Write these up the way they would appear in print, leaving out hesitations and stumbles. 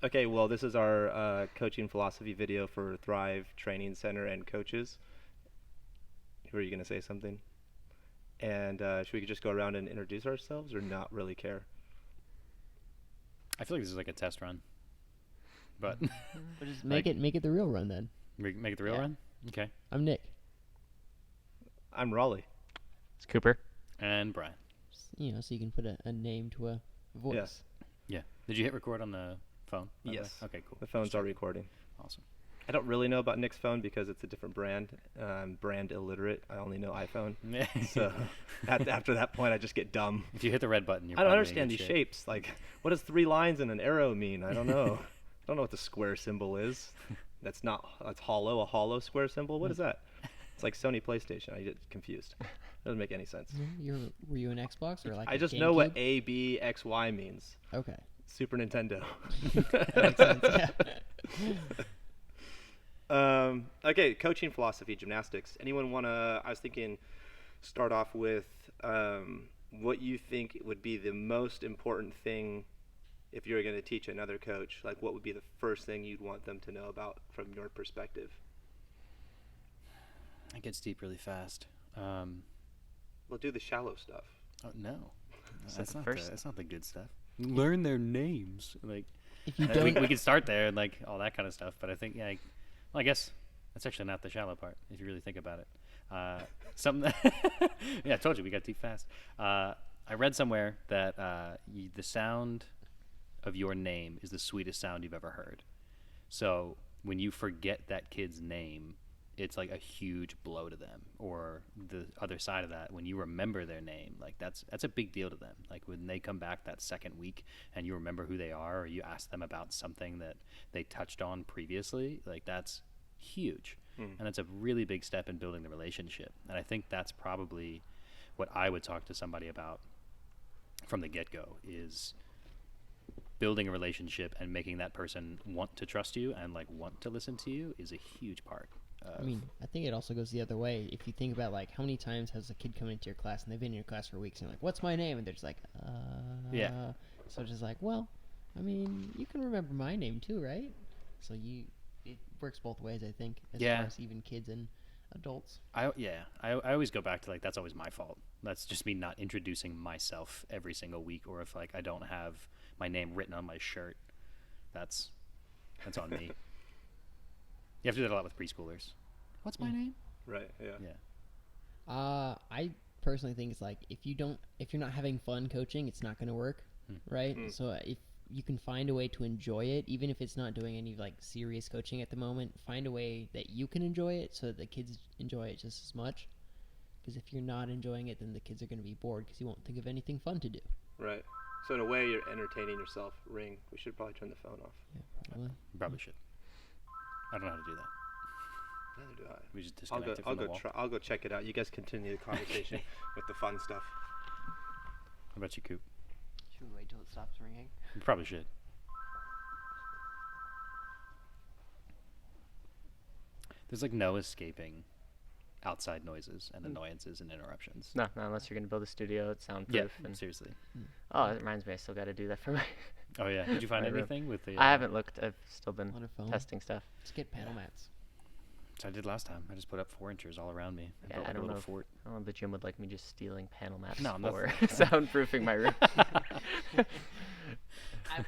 Okay, well, this is our coaching philosophy video for Thrive Training Center and coaches. Were you going to say something? And should we just go around and introduce ourselves or not really care? I feel like this is like a test run, but We'll just make it the real run then. make it the real run. Okay. I'm Nick. I'm Raleigh. It's Cooper. And Brian. So you can put a name to a voice. Yeah. Did you hit record on the phone? by the way? Yes. Okay, cool. The phone's all recording. Awesome. I don't really know about Nick's phone because it's a different brand. I'm brand illiterate. I only know iPhone. So after that point, I just get dumb. If you hit the red button, you're I don't probably in understand good these shape. shapes. Like, what does 3 lines and an arrow mean? I don't know. I don't know what the square symbol is. That's hollow, a hollow square symbol. What is that? It's like Sony PlayStation. I get confused. Doesn't make any sense. Were you an Xbox or like? I a just know what GameCube? A, B, X, Y means. Okay. Super Nintendo. That makes sense. Yeah. Okay, coaching philosophy, gymnastics. Anyone want to, I was thinking, start off with what you think would be the most important thing if you were going to teach another coach. Like, what would be the first thing you'd want them to know about from your perspective? It gets deep really fast. We'll do the shallow stuff. Oh no, That's the first. That's not the good stuff. Learn their names. Like If you we don't, can start there and like all that kind of stuff. But I think I guess that's actually not the shallow part if you really think about it. Something. Yeah, I told you we got deep fast. I read somewhere that the sound of your name is the sweetest sound you've ever heard. So when you forget that kid's name, it's like a huge blow to them. Or the other side of that, when you remember their name, like that's a big deal to them. Like when they come back that second week and you remember who they are, or you ask them about something that they touched on previously, like that's huge. And it's a really big step in building the relationship. And I think that's probably what I would talk to somebody about from the get-go, is building a relationship and making that person want to trust you and like want to listen to you is a huge part. I mean, I think it also goes the other way. If you think about like how many times has a kid come into your class and they've been in your class for weeks and you're like, "What's my name?" and they're just like, Yeah. So it's just like, well, I mean, you can remember my name too, right? So it works both ways, I think, as Yeah. far as even kids and adults. I always go back to like that's always my fault. That's just me not introducing myself every single week, or if like I don't have my name written on my shirt, that's on me. You have to do that a lot with preschoolers. What's my name? Right, yeah. Yeah. I personally think it's like if you're not having fun coaching, it's not going to work, right? So if you can find a way to enjoy it, even if it's not doing any like serious coaching at the moment, find a way that you can enjoy it so that the kids enjoy it just as much. Because if you're not enjoying it, then the kids are going to be bored because you won't think of anything fun to do. Right. So in a way, you're entertaining yourself. Ring. We should probably turn the phone off. Yeah, probably. Probably should. I don't know how to do that. Neither do I. We just disconnect it from the wall. I'll go check it out. You guys continue the conversation with the fun stuff. How about you, Coop? Should we wait till it stops ringing? You probably should. There's like no escaping outside noises and annoyances and interruptions. No, unless you're going to build a studio, it's soundproof. Yeah, And seriously. oh, it reminds me, I still got to do that for my. Oh yeah. Did you find my room. anything with the? I haven't looked. I've still been On a phone. testing stuff. Let's get panel mats. So I did last time. I just put up 4 inches all around me. Yeah, built I like a don't little know. fort. I don't know if the gym would like me just stealing panel mats No, for nothing. soundproofing my room.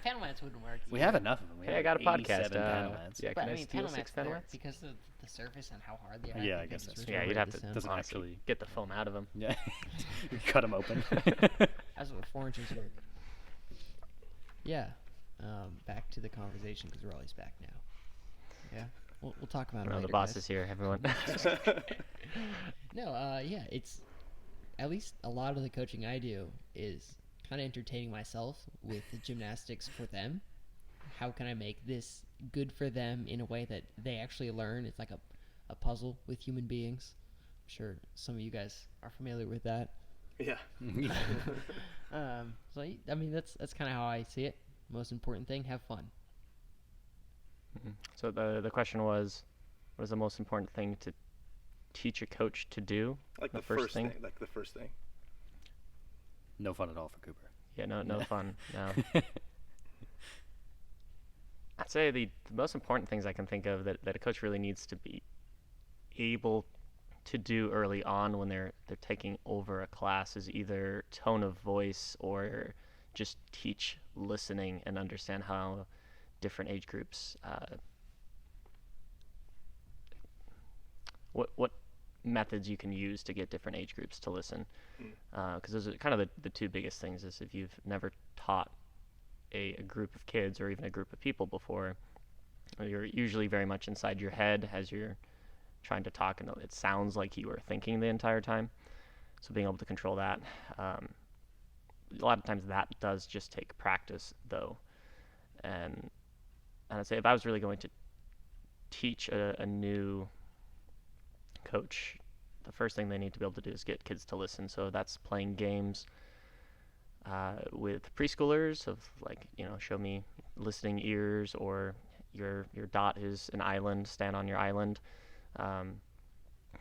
Panel mats wouldn't work. We have enough of them. We Hey, have I got a podcast. 87 panel mats. Yeah, But can I I mean, steal panel 6 mats panel work mats? because of the surface and how hard they are. Yeah, I think guess they that's just true. Yeah, really you'd have the to sound. Doesn't honestly actually- get the foam out of them. Yeah. You cut them open. That's what 4 inches work. Yeah. Back to the conversation because we're always back now. Yeah. We'll talk about it No, later, the boss guys. is here, everyone. No, yeah, it's at least a lot of the coaching I do is kind of entertaining myself with the gymnastics for them. How can I make this good for them in a way that they actually learn? It's like a puzzle with human beings. I'm sure some of you guys are familiar with that. Yeah. So I mean that's kind of how I see it. Most important thing, have fun. So the question was, what is the most important thing to teach a coach to do? Like The the first first thing? thing. Like the first thing. No fun at all for Cooper. Yeah, no fun. No. I'd say the most important things I can think of that a coach really needs to be able to do early on when they're taking over a class is either tone of voice or just teach listening and understand how different age groups what methods you can use to get different age groups to listen, because those are kind of the two biggest things. Is if you've never taught a group of kids or even a group of people before, you're usually very much inside your head as you're trying to talk, and it sounds like you are thinking the entire time. So being able to control that, a lot of times that does just take practice, though. And I'd say if I was really going to teach a new coach, the first thing they need to be able to do is get kids to listen. So that's playing games with preschoolers of show me listening ears, or your dot is an island, stand on your island.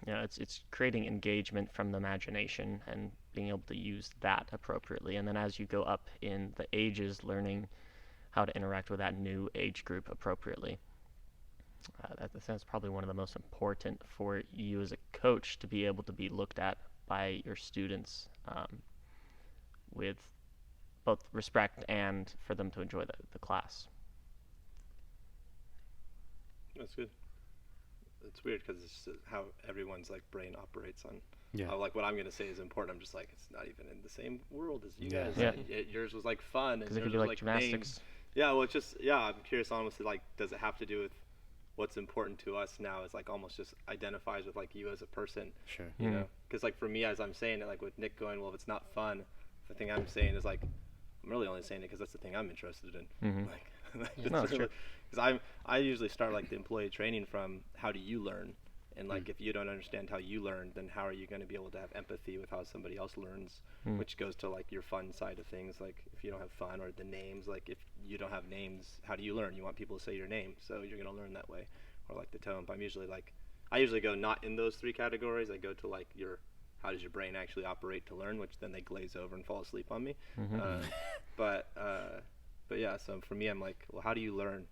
It's creating engagement from the imagination and being able to use that appropriately. And then as you go up in the ages, learning how to interact with that new age group appropriately. That's probably one of the most important for you as a coach, to be able to be looked at by your students with both respect and for them to enjoy the class. That's good. It's weird because it's how everyone's brain operates on. Yeah. How, what I'm going to say is important. I'm just it's not even in the same world as you guys. Yeah. Yours was fun. Because it could be gymnastics. Names. Yeah, well, it's just, I'm curious, honestly, does it have to do with what's important to us now is almost just identifies with you as a person. Sure. You know? Because for me, as I'm saying it, with Nick going, well, if it's not fun, the thing I'm saying is I'm really only saying it because that's the thing I'm interested in. Mm-hmm. No, that's true. Because I usually start the employee training from how do you learn, and if you don't understand how you learn, then how are you going to be able to have empathy with how somebody else learns, which goes to your fun side of things. If you don't have fun, or the names, if you don't have names, how do you learn? You want people to say your name, so you're going to learn that way. Or the tone. But I'm usually I usually go not in those three categories. I go to your how does your brain actually operate to learn, which then they glaze over and fall asleep on me. Mm-hmm. But yeah, so for me, I'm well, how do you learn?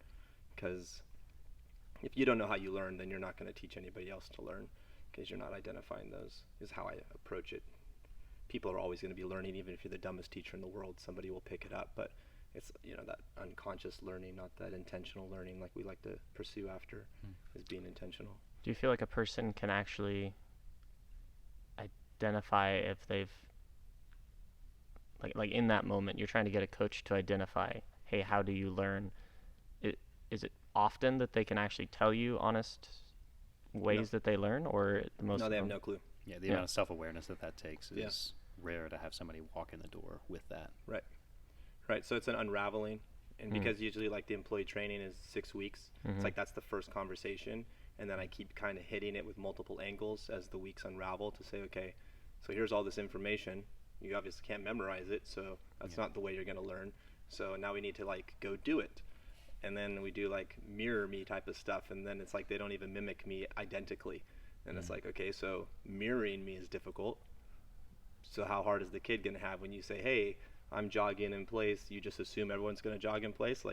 Because if you don't know how you learn, then you're not going to teach anybody else to learn, because you're not identifying those, is how I approach it. People are always going to be learning. Even if you're the dumbest teacher in the world, somebody will pick it up. But it's, that unconscious learning, not that intentional learning we like to pursue after, is being intentional. Do you feel like a person can actually identify if they've, in that moment, you're trying to get a coach to identify, hey, how do you learn? Is it often that they can actually tell you honest ways that they learn, or the most? No, they have no clue. Yeah, the amount of self-awareness that takes is rare to have somebody walk in the door with that. Right. So it's an unraveling, and because usually the employee training is 6 weeks, it's that's the first conversation, and then I keep kind of hitting it with multiple angles as the weeks unravel to say, okay, so here's all this information. You obviously can't memorize it, so that's not the way you're going to learn. So now we need to go do it. And then we do mirror me type of stuff, and then it's they don't even mimic me identically. And it's okay, so mirroring me is difficult. So how hard is the kid going to have when you say, hey, I'm jogging in place, you just assume everyone's going to jog in place?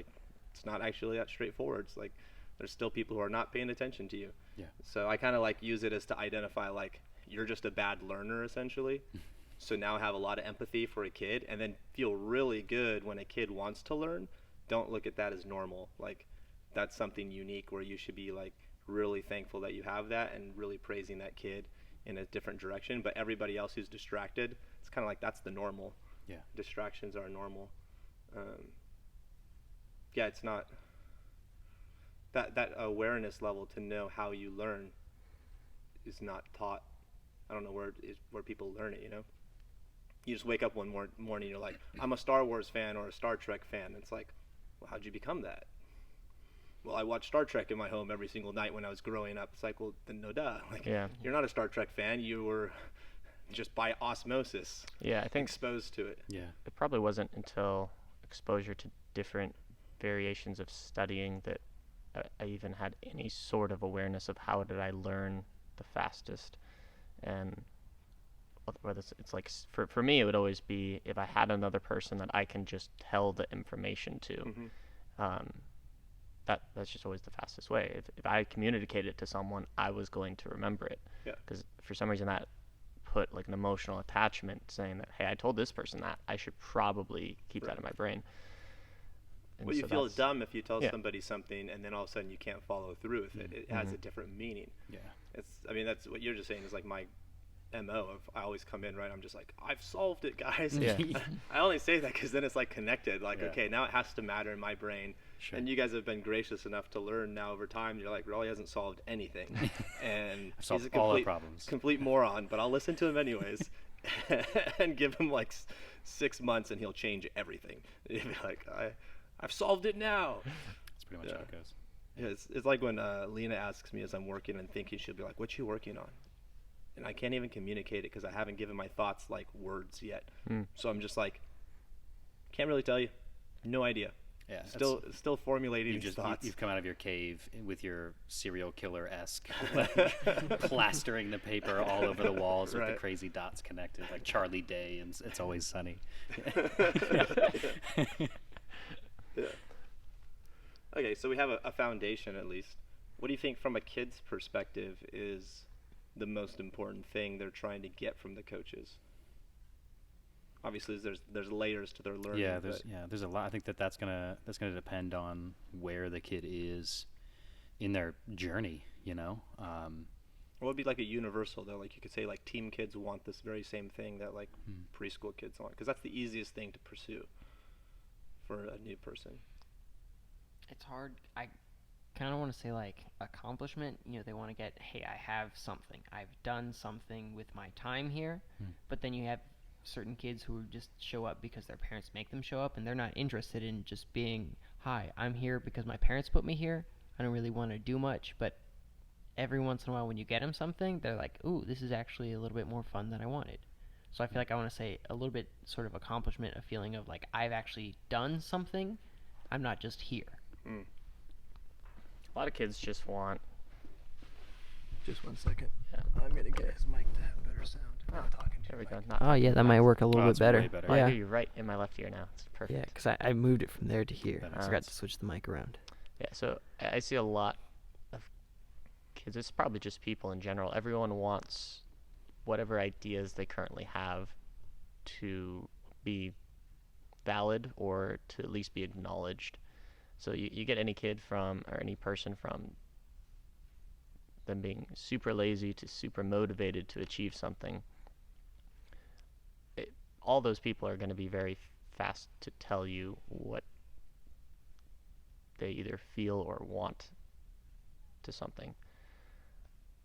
It's not actually that straightforward. It's there's still people who are not paying attention to you. Yeah. So I kind of use it as to identify you're just a bad learner, essentially. So now have a lot of empathy for a kid, and then feel really good when a kid wants to learn. Don't look at that as normal. That's something unique where you should be really thankful that you have that, and really praising that kid in a different direction. But everybody else who's distracted, it's kind of that's the normal. Yeah. Distractions are normal. It's not that awareness level to know how you learn is not taught. I don't know where people learn it, You just wake up one morning, you're I'm a Star Wars fan or a Star Trek fan. It's well, how'd you become that? Well, I watched Star Trek in my home every single night when I was growing up. It's well, then no duh. You're not a Star Trek fan. You were just by osmosis I think exposed to it. Yeah. It probably wasn't until exposure to different variations of studying that I even had any sort of awareness of how did I learn the fastest. And whether it's for me, it would always be if I had another person that I can just tell the information to. that's just always the fastest way. If I communicated it to someone, I was going to remember it. Yeah. Because for some reason that put like an emotional attachment, saying that, hey, I told this person that, I should probably keep that in my brain. And well, you so feel that's- dumb if you tell yeah. somebody something and then all of a sudden you can't follow through with it. It has a different meaning. Yeah. I mean, that's what you're just saying is like my MO of I always come in, right? I'm just like, I've solved it, guys. Yeah. I only say that because then it's like connected. Like, Yeah. okay, now it has to matter in my brain. Sure. And you guys have been gracious enough to learn now over time. You're like, Rolly hasn't solved anything. And I've solved he's a all our complete, problems. complete moron, but I'll listen to him anyways and give him like 6 months and he'll change everything. He'll be like, I've solved it now. That's pretty much how it goes. Yeah, it's like when Lena asks me as I'm working and thinking, she'll be like, what you working on? And I can't even communicate it because I haven't given my thoughts like words yet. So I'm just like, can't really tell you. No idea. Yeah. Still formulating these thoughts. You've come out of your cave with your serial killer-esque, like, plastering the paper all over the walls with the Right. crazy dots connected, like Charlie Day and It's Always Sunny. Yeah. Okay, so we have a foundation at least. What do you think from a kid's perspective is the most important thing they're trying to get from the coaches? Obviously, there's layers to their learning. Yeah, there's a lot. I think that's gonna depend on where the kid is in their journey. You know. What would be like a universal though? Like you could say like team kids want this very same thing that like preschool kids want, because that's the easiest thing to pursue for a new person. It's hard. I kind of want to say like accomplishment. You know, they want to get, hey, I have something. I've done something with my time here. But then you have certain kids who just show up because their parents make them show up, and they're not interested in just being, hi, I'm here because my parents put me here. I don't really want to do much, but every once in a while when you get them something, they're like, ooh, this is actually a little bit more fun than I wanted. So I feel like I want to say a little bit sort of accomplishment, a feeling of like I've actually done something. I'm not just here. A lot of kids just want. Just 1 second. Yeah. I'm gonna get his mic to have better sound. I'm not talking to There we you, go. Mike. Not, Oh yeah, that might work a little Oh, bit it's better. way better. I Yeah, hear you right in my left ear now. It's perfect. yeah, because I moved it from there to here. That I makes forgot sense. to switch the mic around. Yeah, so I see a lot of kids. It's probably just people in general. Everyone wants whatever ideas they currently have to be valid or to at least be acknowledged. So you get any kid from, or any person from them being super lazy to super motivated to achieve something. All those people are going to be very fast to tell you what they either feel or want to something.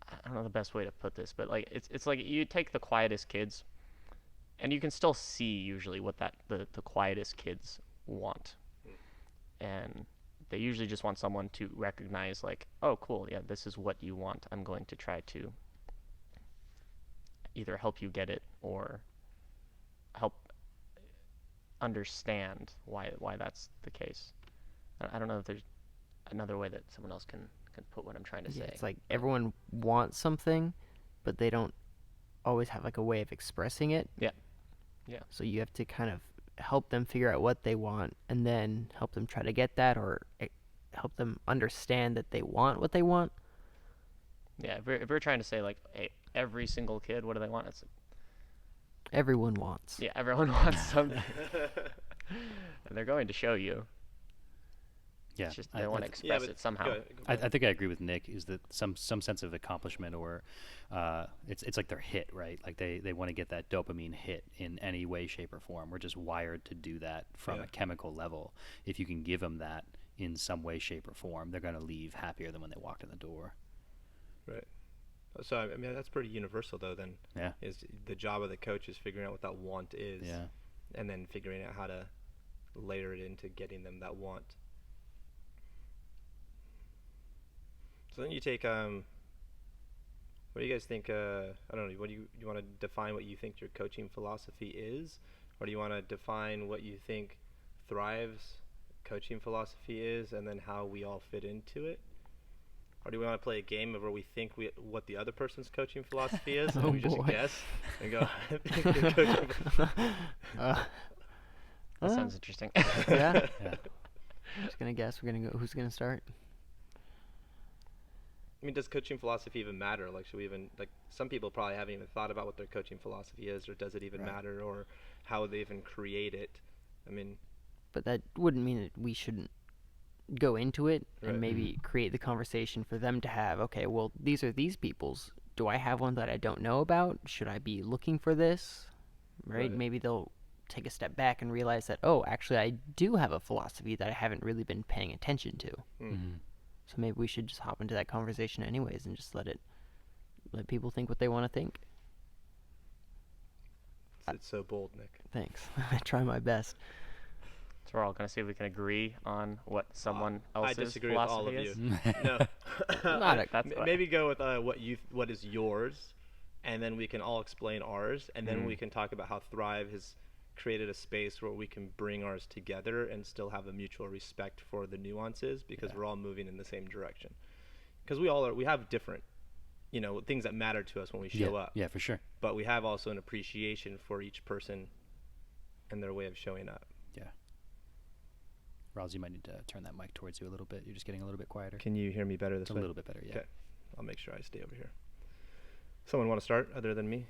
I don't know the best way to put this, but like it's like you take the quietest kids, and you can still see usually what the quietest kids want, and they usually just want someone to recognize like, oh cool, yeah, this is what you want. I'm going to try to either help you get it or help understand why that's the case. I don't know if there's another way that someone else can put what I'm trying to Yeah, say. it's like everyone wants something, but they don't always have like a way of expressing it. Yeah. Yeah. So you have to kind of help them figure out what they want, and then help them try to get that, or help them understand that they want what they want. Yeah, if we're trying to say like, hey, every single kid, what do they want? It's Everyone wants. yeah, everyone wants something, and they're going to show you. Yeah, It's just they want to Yeah, express but it somehow. go I ahead. think I agree with Nick. Is that some sense of accomplishment, or it's like their hit, right? Like they want to get that dopamine hit in any way, shape, or form. We're just wired to do that from Yeah. a chemical level. If you can give them that in some way, shape, or form, they're going to leave happier than when they walked in the door. Right. So I mean that's pretty universal though. Then Yeah. is the job of the coach is figuring out what that want is, Yeah. and then figuring out how to layer it into getting them that want. So then you take what do you guys think? I don't know. What do you want to define what you think your coaching philosophy is, or do you want to define what you think Thrive's coaching philosophy is, and then how we all fit into it? Or do we want to play a game of where we think what the other person's coaching philosophy is, and Oh, we just boy. guess and go? I think your coaching That sounds interesting. Yeah. Yeah. Just gonna guess. We're gonna go. Who's gonna start? I mean, does coaching philosophy even matter? Like, should we even, like, some people probably haven't even thought about what their coaching philosophy is, or does it even matter, or how they even create it? I mean, But that wouldn't mean that we shouldn't go into it and maybe create the conversation for them to have. Okay, well, these are these people's. Do I have one that I don't know about? Should I be looking for this? Right? Maybe they'll take a step back and realize that, oh, actually, I do have a philosophy that I haven't really been paying attention to. So maybe we should just hop into that conversation anyways and just let people think what they want to think. it's so bold, Nick. Thanks. I try my best. So we're all going to see if we can agree on what someone else's I disagree with all of philosophy you. is. No. Maybe go with what is yours, and then we can all explain ours, and then we can talk about how Thrive has created a space where we can bring ours together and still have a mutual respect for the nuances, because we're all moving in the same direction. Because we have different, things that matter to us when we show up. Yeah, for sure. But we have also an appreciation for each person and their way of showing up. Yeah. Roz, you might need to turn that mic towards you a little bit. You're just getting a little bit quieter. Can you hear me better this way? A little bit better, yeah. Okay. I'll make sure I stay over here. Someone want to start other than me?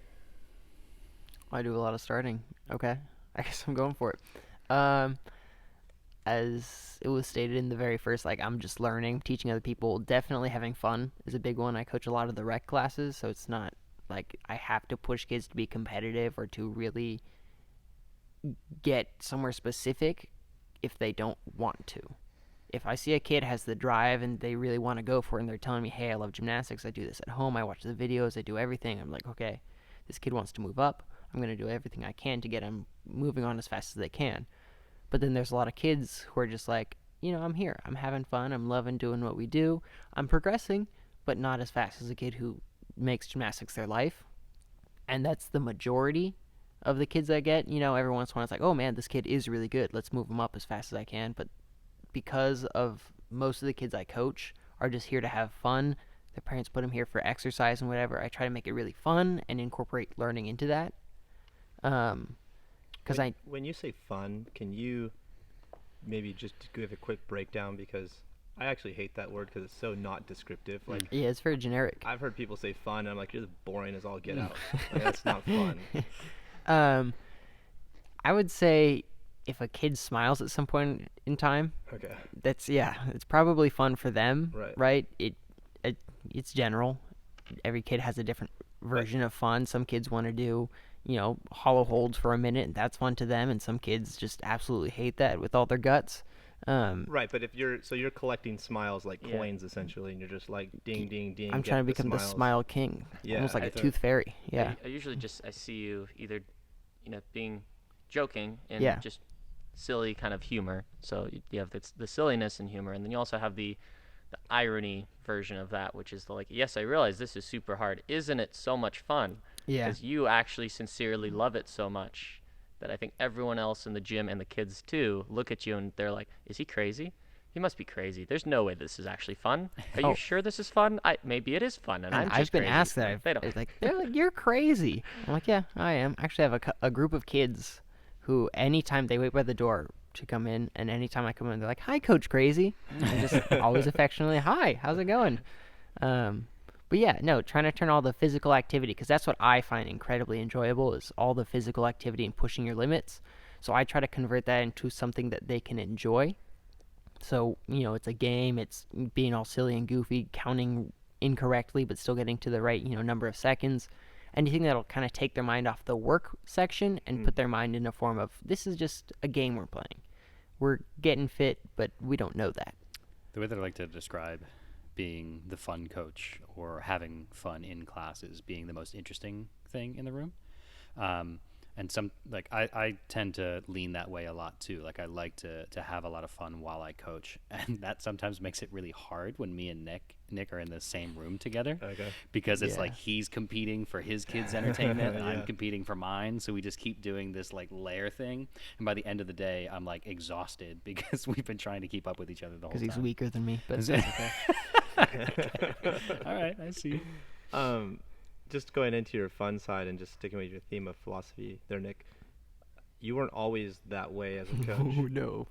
I do a lot of starting. Okay. I guess I'm going for it. As it was stated in the very first, I'm just learning, teaching other people. Definitely having fun is a big one. I coach a lot of the rec classes, so it's not like I have to push kids to be competitive or to really get somewhere specific if they don't want to. If I see a kid has the drive and they really want to go for it and they're telling me, hey, I love gymnastics, I do this at home, I watch the videos, I do everything, I'm like, okay, this kid wants to move up, I'm going to do everything I can to get them moving on as fast as they can. But then there's a lot of kids who are just like, I'm here, I'm having fun, I'm loving doing what we do, I'm progressing, but not as fast as a kid who makes gymnastics their life. And that's the majority of the kids I get. Every once in a while it's like, oh man, this kid is really good, let's move him up as fast as I can. But because of most of the kids I coach are just here to have fun, their parents put them here for exercise and whatever, I try to make it really fun and incorporate learning into that. When you say fun, can you maybe just give a quick breakdown, because I actually hate that word because it's so not descriptive. Yeah, it's very generic. I've heard people say fun, and I'm like, you're as boring as all get out. That's not fun. I would say if a kid smiles at some point in time, okay, it's probably fun for them, right? It's general. Every kid has a different version of fun. Some kids want to do, hollow holds for a minute, and that's fun to them, and some kids just absolutely hate that with all their guts. Right, but if you're collecting smiles like coins essentially, and you're just like ding ding ding. I'm trying to become the smile king, almost like a tooth fairy. Yeah. I usually I see you either, being joking and just silly kind of humor. So you have the silliness and humor, and then you also have the irony version of that, which is yes, I realize this is super hard. Isn't it so much fun? Yeah. Because you actually sincerely love it so much that I think everyone else in the gym and the kids too look at you and they're like, is he crazy? He must be crazy. There's no way this is actually fun. Are you sure this is fun? Maybe it is fun, and I've been asked that. They're like, you're crazy. I'm like, yeah, I am. Actually, I have a group of kids who anytime they wait by the door to come in, and anytime I come in, they're like, hi, Coach Crazy. And just always affectionately, hi, how's it going? But yeah, no, trying to turn all the physical activity, because that's what I find incredibly enjoyable, is all the physical activity and pushing your limits. So I try to convert that into something that they can enjoy. So, it's a game, it's being all silly and goofy, counting incorrectly, but still getting to the right, number of seconds. Anything that'll kind of take their mind off the work section and put their mind in a form of, this is just a game we're playing. We're getting fit, but we don't know that. The way that I like to describe being the fun coach or having fun in classes being the most interesting thing in the room. And I tend to lean that way a lot too. I like to have a lot of fun while I coach, and that sometimes makes it really hard when me and Nick are in the same room together. Okay. Because it's he's competing for his kids' entertainment and I'm competing for mine, so we just keep doing this layer thing, and by the end of the day I'm exhausted because we've been trying to keep up with each other the whole time. Because he's weaker than me, but it's okay. All right, I see. Just going into your fun side and just sticking with your theme of philosophy there, Nick, you weren't always that way as a coach. Oh, no.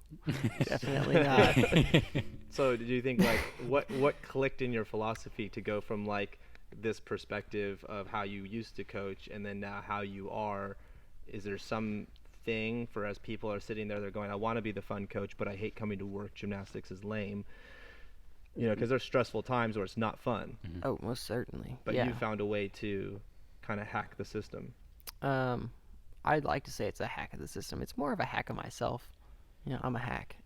Definitely not. So do you think, like, what clicked in your philosophy to go from, like, this perspective of how you used to coach and then now how you are? Is there some thing for, as people are sitting there, they're going, I want to be the fun coach, but I hate coming to work. Gymnastics is lame. You know, because there's stressful times where it's not fun. Oh, most certainly. But yeah. you found a way to kind of hack the system. I'd like to say it's a hack of the system. It's more of a hack of myself. You know, I'm a hack.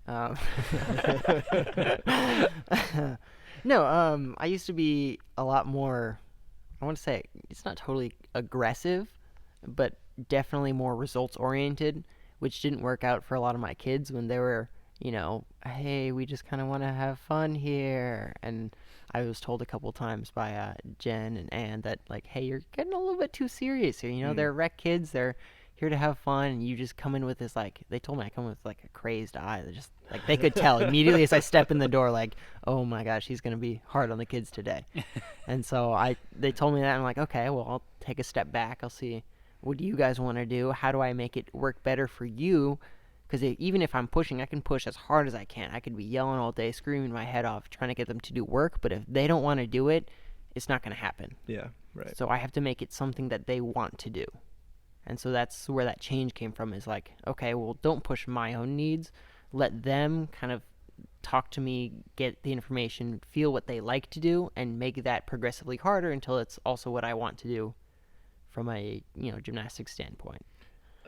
No, I used to be a lot more, I want to say, it's not totally aggressive, but definitely more results oriented, which didn't work out for a lot of my kids when they were, you know, hey, we just kind of want to have fun here. And I was told a couple times by Jen and Ann that, like, hey, you're getting a little bit too serious here. You know, they're rec kids. They're here to have fun. And you just come in with this, like, they told me I come with, like, a crazed eye. They just, like, they could tell immediately as I step in the door, like, oh, my gosh, he's going to be hard on the kids today. And so they told me that. And I'm like, okay, well, I'll take a step back. I'll see, what do you guys want to do? How do I make it work better for you? Because even if I'm pushing, I can push as hard as I can. I could be yelling all day, screaming my head off, trying to get them to do work. But if they don't want to do it, it's not going to happen. Yeah, right. So I have to make it something that they want to do. And so that's where that change came from, is like, okay, well, don't push my own needs. Let them kind of talk to me, get the information, feel what they like to do, and make that progressively harder until it's also what I want to do from a, you know, gymnastics standpoint.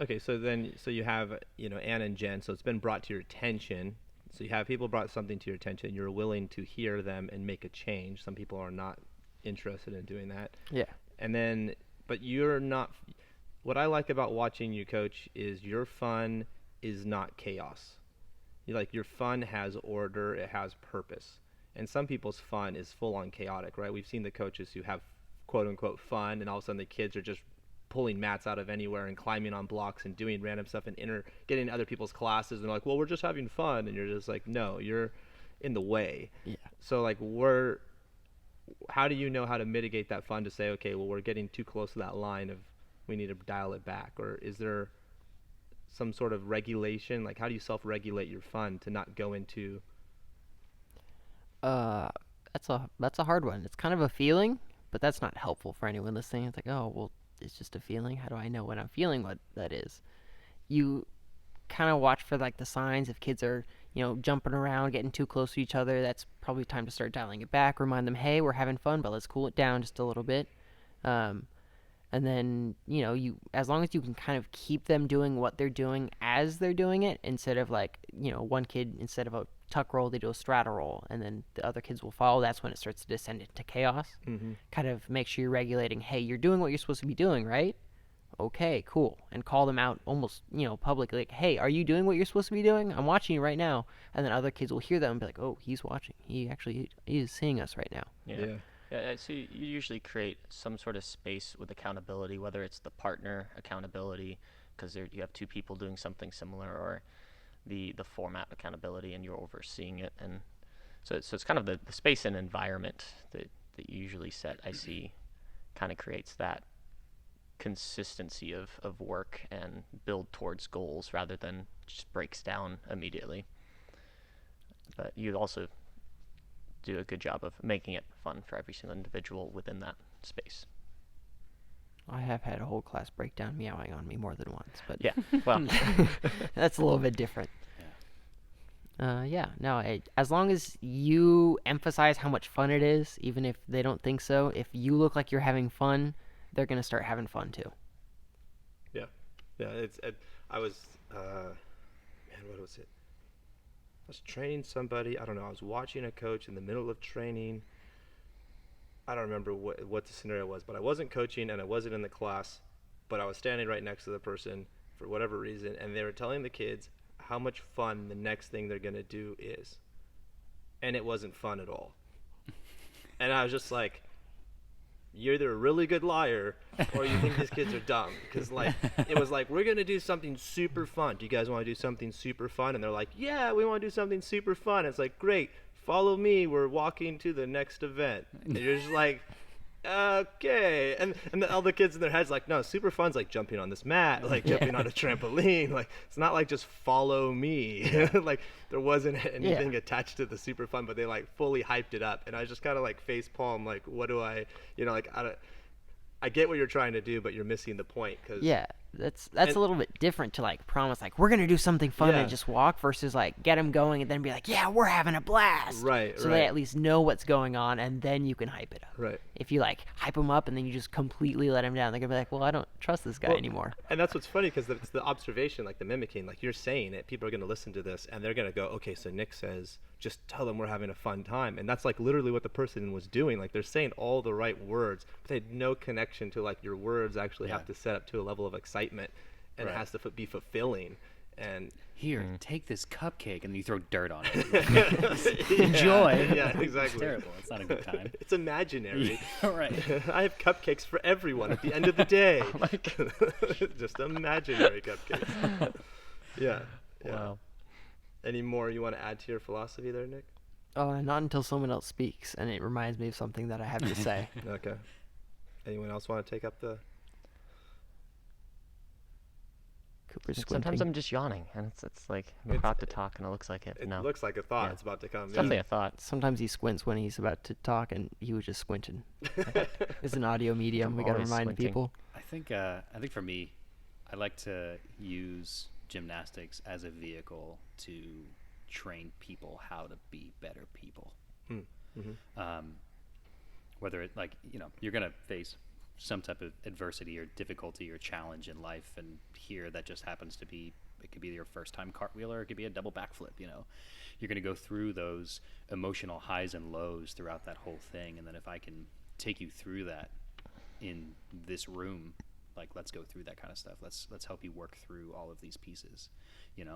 Okay, so you have, you know, Anna and Jen, so it's been brought to your attention. So you have people brought something to your attention. You're willing to hear them and make a change. Some people are not interested in doing that. Yeah. And then, but you're not, what I like about watching you coach is your fun is not chaos. Your fun has order, it has purpose. And some people's fun is full on chaotic, right? We've seen the coaches who have quote unquote fun, and all of a sudden the kids are just pulling mats out of anywhere and climbing on blocks and doing random stuff and getting other people's classes, and they're like, well, we're just having fun, and you're just like, no, you're in the way. Yeah. So, like, how do you know how to mitigate that fun to say, okay, well, we're getting too close to that line of we need to dial it back? Or is there some sort of regulation? Like, how do you self-regulate your fun to not go into That's a hard one. It's kind of a feeling, but that's not helpful for anyone listening. It's like, oh, well, it's just a feeling. How do I know when I'm feeling what that is? You kind of watch for, like, the signs. If kids are, you know, jumping around, getting too close to each other, that's probably time to start dialing it back. Remind them, hey, we're having fun, but let's cool it down just a little bit. And then, you know, as long as you can kind of keep them doing what they're doing as they're doing it, instead of, like, you know, one kid, instead of a tuck roll, they do a strata roll, and then the other kids will follow. That's when it starts to descend into chaos. Mm-hmm. Kind of make sure you're regulating, hey, you're doing what you're supposed to be doing, right? Okay, cool. And call them out almost, you know, publicly, like, hey, are you doing what you're supposed to be doing? I'm watching you right now. And then other kids will hear them and be like, oh, he's watching. He is seeing us right now. Yeah. So you usually create some sort of space with accountability, whether it's the partner accountability, because you have two people doing something similar, or the format accountability, and you're overseeing it. And so it's kind of the space and environment that you usually set, I see, kind of creates that consistency of work and build towards goals rather than just breaks down immediately. But you also do a good job of making it fun for every single individual within that space. I have had a whole class breakdown meowing on me more than once, but Yeah, well, that's a little bit different. As long as you emphasize how much fun it is, even if they don't think so, if you look like you're having fun, they're going to start having fun too. Yeah, I was, what was it? I was training somebody, I don't know, I was watching a coach in the middle of training. I don't remember what the scenario was, but I wasn't coaching and I wasn't in the class, but I was standing right next to the person for whatever reason, and they were telling the kids how much fun the next thing they're going to do is. And it wasn't fun at all. And I was just like, you're either a really good liar or you think these kids are dumb. Because, like, it was like, we're going to do something super fun. Do you guys want to do something super fun? And they're like, yeah, we want to do something super fun. It's like, great, follow me. We're walking to the next event. And you're just like, okay. And all the kids in their heads like, no, super fun's like jumping on this mat, like jumping on a trampoline. Like, it's not like just follow me. Like, there wasn't anything attached to the super fun, but they like fully hyped it up. And I just kind of like face palm, like, what do I, like, I get what you're trying to do, but you're missing the point. That's a little bit different to like promise like we're gonna do something fun and just walk versus like get them going and then be like, yeah, we're having a blast. Right. So they at least know what's going on and then you can hype it up. Right. If you like hype them up and then you just completely let them down, they're gonna be like, well, I don't trust this guy anymore. And that's what's funny because it's the observation, like the mimicking, like you're saying it. People are gonna listen to this and they're gonna go, okay, so Nick says, just tell them we're having a fun time, and that's like literally what the person was doing. Like they're saying all the right words, but they had no connection to like your words actually have to set up to a level of excitement. And it has to be fulfilling. And here, take this cupcake, and then you throw dirt on it. Enjoy. Yeah, exactly. It's terrible. It's not a good time. It's imaginary. Right. I have cupcakes for everyone at the end of the day. Just imaginary cupcakes. Yeah. Wow. Any more you want to add to your philosophy there, Nick? Oh, not until someone else speaks, and it reminds me of something that I have to say. Okay. Anyone else want to take up the... Cooper's Sometimes squinting. I'm just yawning, and it's like I'm about to talk, and it looks like it. It No, looks like a thought. Yeah. It's about to come. it's definitely a thought. Sometimes he squints when he's about to talk, and he was just squinting. It's an audio medium. I'm We gotta always remind squinting. people. I think for me, I like to use gymnastics as a vehicle to train people how to be better people. Whether it you're gonna face some type of adversity or difficulty or challenge in life, and here that just happens to be, it could be your first time cartwheel, or it could be a double backflip. You're going to go through those emotional highs and lows throughout that whole thing, and then if I can take you through that in this room, like, let's go through that kind of stuff. Let's help you work through all of these pieces, and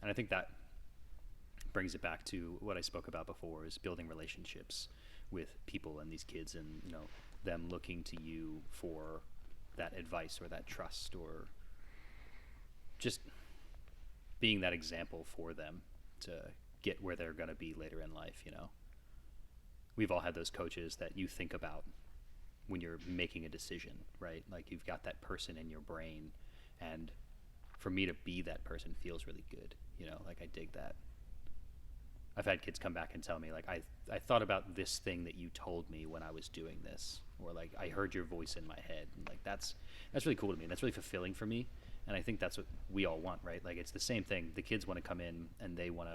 I think that brings it back to what I spoke about before, is building relationships with people and these kids, and them looking to you for that advice or that trust, or just being that example for them to get where they're going to be later in life. We've all had those coaches that you think about when you're making a decision, right? Like, you've got that person in your brain, and for me to be that person feels really good. Like, I dig that. I've had kids come back and tell me, like, I thought about this thing that you told me when I was doing this, or like, I heard your voice in my head, and like, that's really cool to me, and that's really fulfilling for me, and I think that's what we all want, right? Like, it's the same thing. The kids want to come in and we want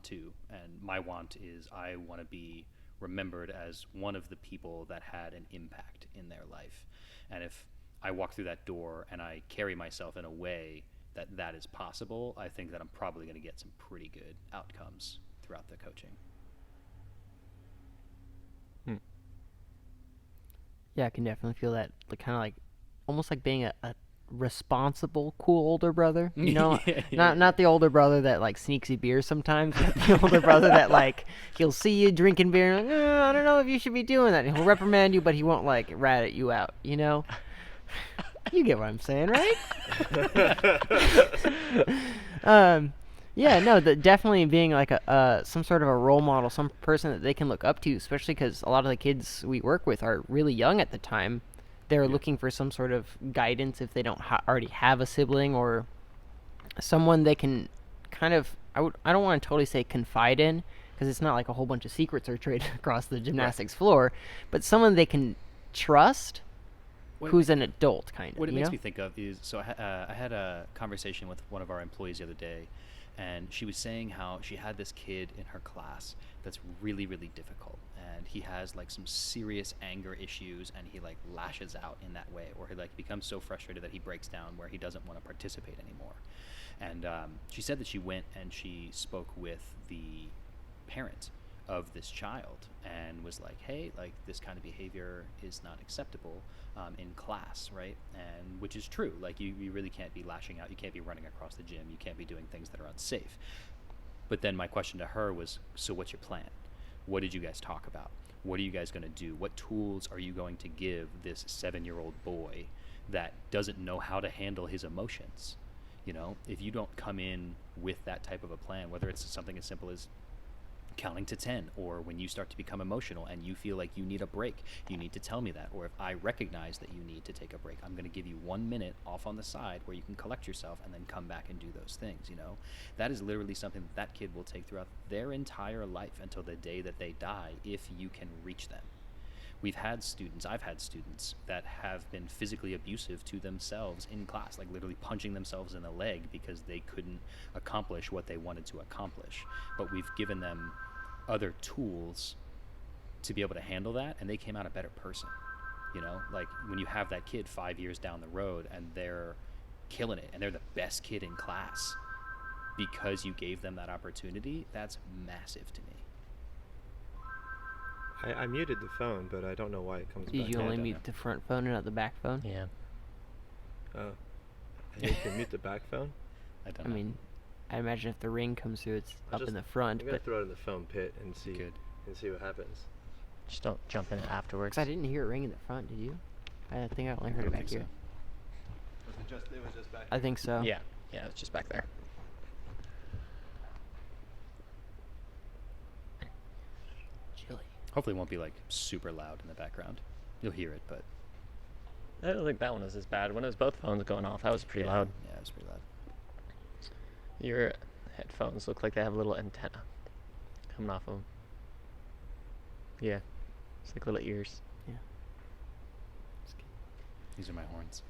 to, and my want is I want to be remembered as one of the people that had an impact in their life, and if I walk through that door and I carry myself in a way that is possible, I think that I'm probably going to get some pretty good outcomes throughout the coaching. Yeah, I can definitely feel that. Like, kind of like, almost like being a responsible, cool older brother. Not the older brother that like sneaks you beer sometimes. But the older brother that like he'll see you drinking beer and like, I don't know if you should be doing that. He'll reprimand you, but he won't like rat you out. You get what I'm saying, right? Definitely being like some sort of a role model, some person that they can look up to, especially because a lot of the kids we work with are really young at the time. They're looking for some sort of guidance if they don't already have a sibling, or someone they can kind of, I don't want to totally say confide in, because it's not like a whole bunch of secrets are traded across the gymnastics floor, but someone they can trust. Who's an adult, kind of. What it makes me think of is, so I had a conversation with one of our employees the other day, and she was saying how she had this kid in her class that's really, really difficult, and he has like some serious anger issues, and he like lashes out in that way, or he like becomes so frustrated that he breaks down where he doesn't want to participate anymore. And she said that she went and she spoke with the parent of this child and was like, hey, like, this kind of behavior is not acceptable in class, right? And which is true. Like, you really can't be lashing out. You can't be running across the gym. You can't be doing things that are unsafe. But then my question to her was, so what's your plan? What did you guys talk about? What are you guys going to do? What tools are you going to give this 7-year-old boy that doesn't know how to handle his emotions? If you don't come in with that type of a plan, whether it's something as simple as counting to 10, or when you start to become emotional and you feel like you need a break, you need to tell me that. Or if I recognize that you need to take a break, I'm going to give you 1 minute off on the side where you can collect yourself and then come back and do those things. That is literally something that kid will take throughout their entire life until the day that they die, if you can reach them. I've had students that have been physically abusive to themselves in class, like literally punching themselves in the leg because they couldn't accomplish what they wanted to accomplish. But we've given them other tools to be able to handle that, and they came out a better person. Like when you have that kid 5 years down the road and they're killing it and they're the best kid in class because you gave them that opportunity, that's massive to me. I muted the phone, but I don't know why it comes back. Did you only mute the front phone and not the back phone? Yeah. Oh. You can mute the back phone? I mean, I imagine if the ring comes through, it's up in the front. I'm going to throw it in the foam pit and see what happens. Just don't jump in it afterwards. 'Cause I didn't hear it ring in the front, did you? I think I only heard it back here. It was just back I think so. Yeah, it's just back there. Chilly. Hopefully it won't be like super loud in the background. You'll hear it, but I don't think that one was as bad. When it was both phones going off, that was pretty loud. Yeah, it was pretty loud. Your headphones look like they have a little antenna coming off of them. Yeah, it's like little ears. Yeah. These are my horns.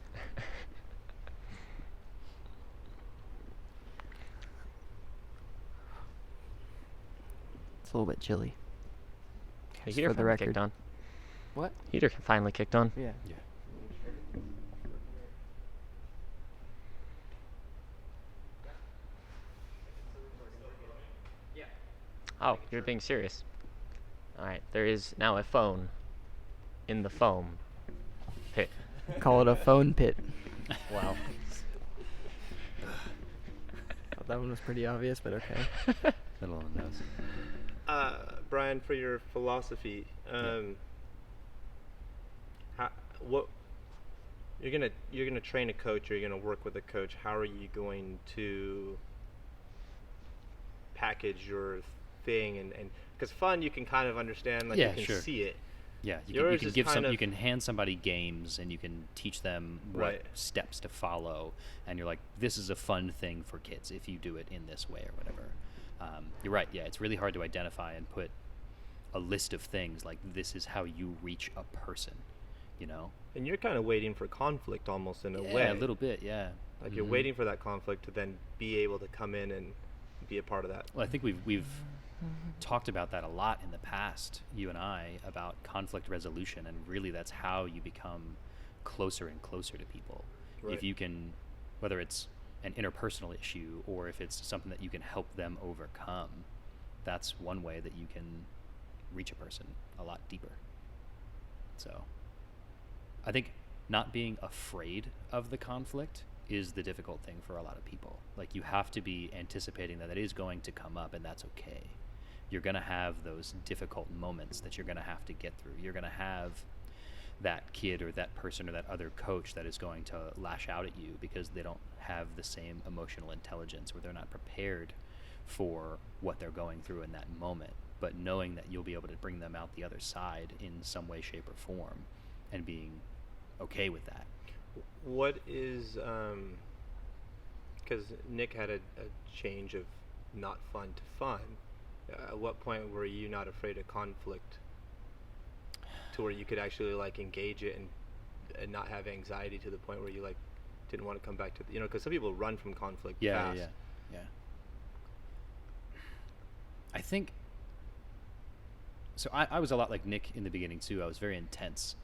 It's a little bit chilly. The Just heater for the finally record. kicked on. What? Heater finally kicked on. Yeah. Yeah. Oh, you're being serious. Alright, there is now a phone in the foam pit. Call it a phone pit. Wow. That one was pretty obvious, but okay. Little on the nose. Brian, for your philosophy, what you're gonna train a coach, or you're gonna work with a coach. How are you going to package your thing? And because fun, you can kind of understand, like you can see it. Yeah, you Yours can is give kind of- you can hand somebody games and you can teach them what Right. steps to follow, and you're like, this is a fun thing for kids if you do it in this way or whatever. You're right. Yeah, it's really hard to identify and put a list of things like this is how you reach a person, And you're kind of waiting for conflict, almost in a Yeah, way. a little bit, yeah. Like you're waiting for that conflict to then be able to come in and be a part of that. Well, I think we've talked about that a lot in the past, you and I, about conflict resolution, and really that's how you become closer and closer to people. Right. If you can, whether it's an interpersonal issue or if it's something that you can help them overcome, that's one way that you can reach a person a lot deeper. So I think not being afraid of the conflict is the difficult thing for a lot of people. Like, you have to be anticipating that it is going to come up, and that's okay. You're going to have those difficult moments that you're going to have to get through. You're going to have that kid or that person or that other coach that is going to lash out at you because they don't have the same emotional intelligence, or they're not prepared for what they're going through in that moment. But knowing that you'll be able to bring them out the other side in some way, shape, or form, and being okay with that. What is, because Nick had a change of not fun to fun. At what point were you not afraid of conflict to where you could actually like engage it and not have anxiety to the point where you like didn't want to come back to because some people run from conflict fast. Yeah. I think so. I was a lot like Nick in the beginning too. I was very intense,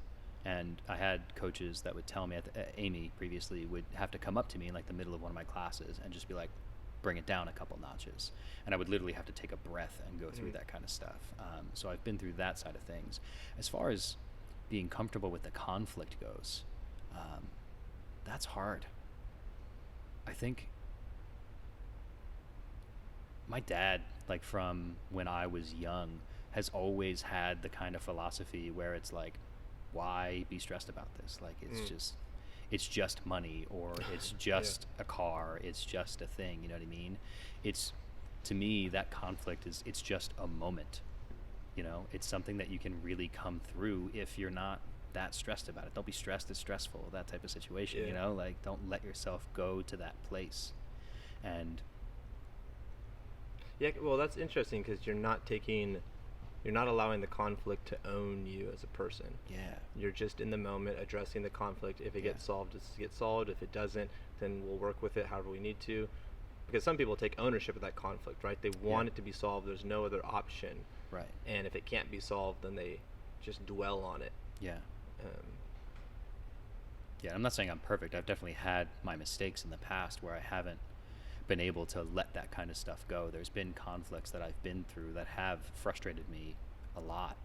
and I had coaches that would tell me, Amy previously would have to come up to me in like the middle of one of my classes and just be like, bring it down a couple notches, and I would literally have to take a breath and go through that kind of stuff. So I've been through that side of things. As far as being comfortable with the conflict goes, that's hard. I think my dad, like from when I was young, has always had the kind of philosophy where it's like, why be stressed about this? Like, it's just money, or it's just a car, it's just a thing, you know what I mean? to me, that conflict it's just a moment. You know, it's something that you can really come through if you're not that stressed about it. Don't be stressed, it's stressful, that type of situation. Yeah. You know, like, don't let yourself go to that place. And Yeah, well, that's interesting because you're not allowing the conflict to own you as a person. yeah, You're just in the moment addressing the conflict. If it gets solved, it gets solved. If it doesn't, then we'll work with it however we need to. Because some people take ownership of that conflict, right? They want it to be solved. There's no other option. right, And if it can't be solved, then they just dwell on it. yeah. Um, Yeah, I'm not saying I'm perfect. I've definitely had my mistakes in the past where I haven't been able to let that kind of stuff go. There's been conflicts that I've been through that have frustrated me a lot,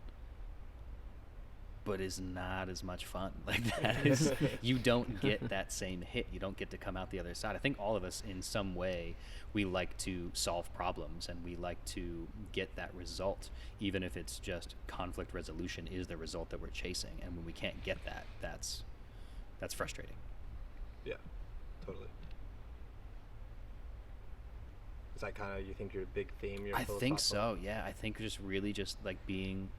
but is not as much fun. Like, that is, you don't get that same hit. You don't get to come out the other side. I think all of us, in some way, we like to solve problems and we like to get that result, even if it's just conflict resolution is the result that we're chasing. And when we can't get that, that's frustrating. yeah, totally. Is that kind of, you think, your big theme? Your I think philosophical? so. Yeah, I think just really just like being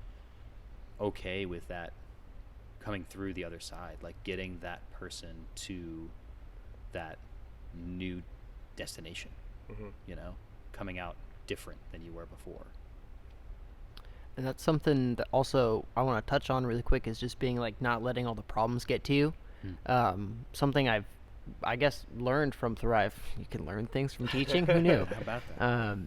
okay with that, coming through the other side, like getting that person to that new destination. Mhm. You know, coming out different than you were before. And that's something that also I want to touch on really quick, is just being like not letting all the problems get to you. Something I guess learned from Thrive. You can learn things from teaching. Who knew? How about that?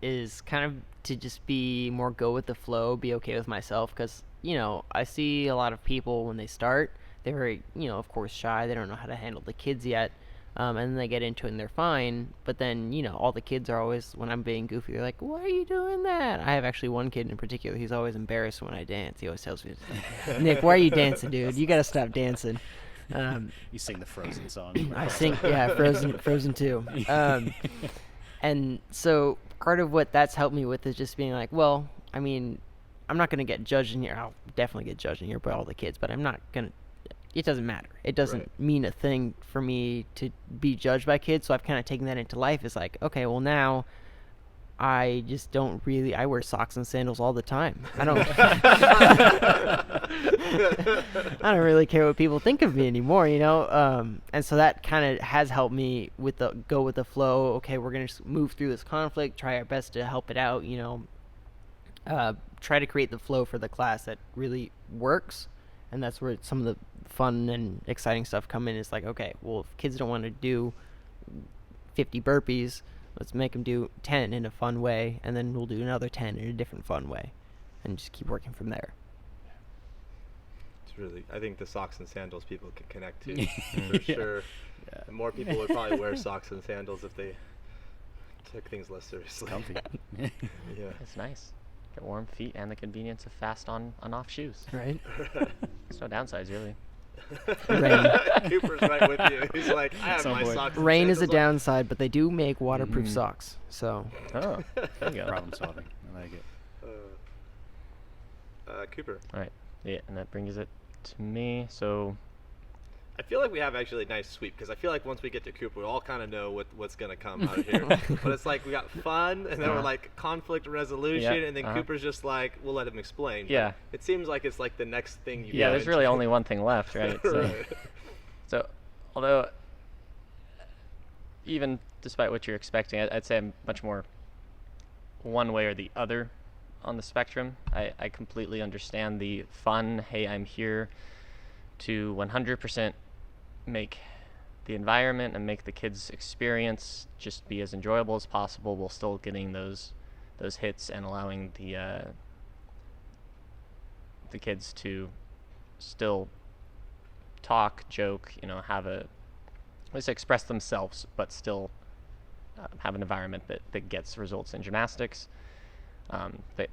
Is kind of to just be more go with the flow, be okay with myself, because I see a lot of people when they start, they're very of course shy. They don't know how to handle the kids yet. And then they get into it and they're fine, but then all the kids are always, when I'm being goofy, they're like, why are you doing that? I have actually one kid in particular, he's always embarrassed when I dance. He always tells me, Nick, why are you dancing, dude? You gotta stop dancing. You sing the Frozen song. I sing, yeah, Frozen 2. And so part of what that's helped me with is just being like, well, I mean, I'm not going to get judged in here. I'll definitely get judged in here by all the kids, but I'm not going to, it doesn't matter. It doesn't mean a thing for me to be judged by kids. So I've kind of taken that into life. It's like, okay, well now I just don't really, I wear socks and sandals all the time. I don't I don't really care what people think of me anymore, and so that kind of has helped me with the go with the flow. Okay, we're going to move through this conflict, try our best to help it out, try to create the flow for the class that really works. And that's where some of the fun and exciting stuff come in. It's like, okay, well, if kids don't want to do 50 burpees, let's make them do 10 in a fun way, and then we'll do another 10 in a different fun way, and just keep working from there. It's really, I think the socks and sandals people can connect to, for sure. Yeah. And more people would probably wear socks and sandals if they took things less seriously. Comfy. Yeah. It's nice. Get warm feet and the convenience of fast on off shoes. Right? There's no downsides, really. Rain. Cooper's right with you. He's like, I have Some my point. socks and Rain is a sandals on." downside, but they do make waterproof socks. So Oh, there you go. Problem solving. I like it. Cooper, All right. Yeah, and that brings it to me. So, I feel like we have actually a nice sweep, because I feel like once we get to Cooper, we all kind of know what's going to come out of here. But it's like we got fun, and then we're like conflict resolution, Yep, and then Cooper's just like, we'll let him explain. But Yeah. it seems like it's like the next thing you yeah, go there's into. really only one thing left, right? So, Right. so although, even despite what you're expecting, I'd say I'm much more one way or the other on the spectrum. I completely understand the fun, hey, I'm here to 100% make the environment and make the kids' experience just be as enjoyable as possible, while still getting those hits and allowing the kids to still talk, joke, have let's say express themselves, but still have an environment that gets results in gymnastics, that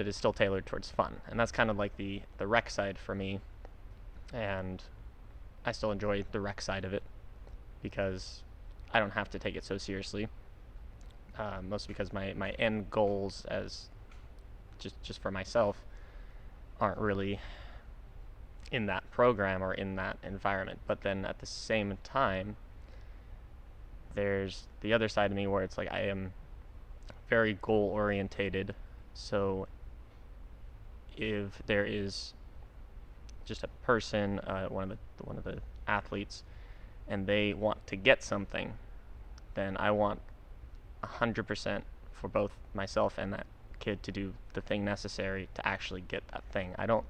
is still tailored towards fun. And that's kind of like the rec side for me, and I still enjoy the rec side of it because I don't have to take it so seriously, mostly because my end goals as just for myself aren't really in that program or in that environment. But then at the same time, there's the other side of me where it's like I am very goal orientated. So if there is just a person, one of the athletes, and they want to get something, then I want 100% for both myself and that kid to do the thing necessary to actually get that thing. I don't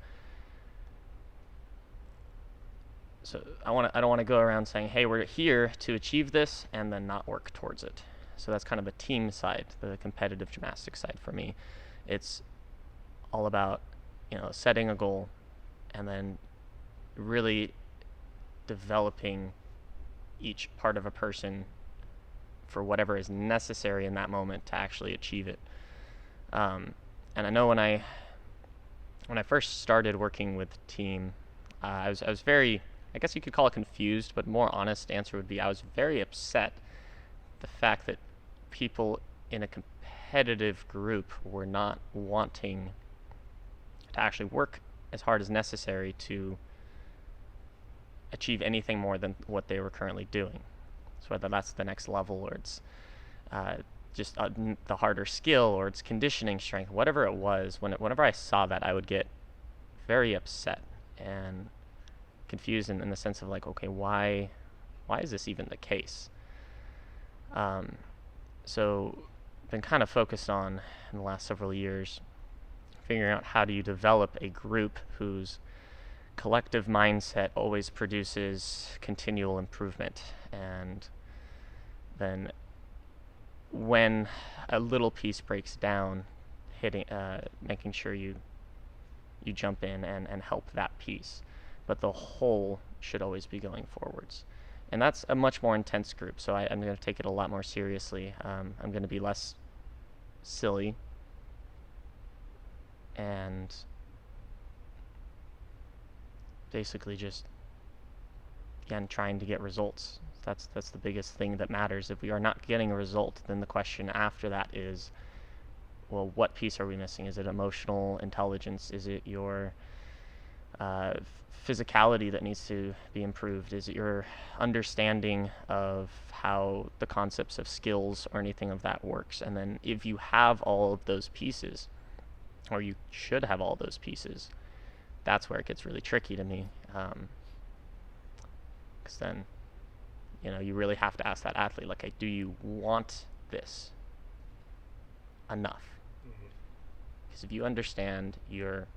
want to go around saying, hey, we're here to achieve this, and then not work towards it. So that's kind of the team side, the competitive gymnastics side for me. It's all about, setting a goal and then really developing each part of a person for whatever is necessary in that moment to actually achieve it. And I know when I first started working with team, I was very, I guess you could call it confused, but more honest answer would be I was very upset the fact that people in a competitive group were not wanting to actually work as hard as necessary to achieve anything more than what they were currently doing. So whether that's the next level, or it's just the harder skill, or it's conditioning strength, whatever it was, whenever I saw that, I would get very upset and confused in the sense of like, okay, why is this even the case? So I've been kind of focused on, in the last several years, figuring out how do you develop a group whose collective mindset always produces continual improvement. And then when a little piece breaks down, making sure you jump in and help that piece. But the whole should always be going forwards. And that's a much more intense group, so I'm going to take it a lot more seriously. I'm going to be less silly and basically just, again, trying to get results. That's the biggest thing that matters. If we are not getting a result, then the question after that is, well, what piece are we missing? Is it emotional intelligence? Is it your physicality that needs to be improved? Is it your understanding of how the concepts of skills or anything of that works? And then if you have all of those pieces, or you should have all those pieces, that's where it gets really tricky to me. Because then, you really have to ask that athlete, like, hey, do you want this enough? Because if you understand you're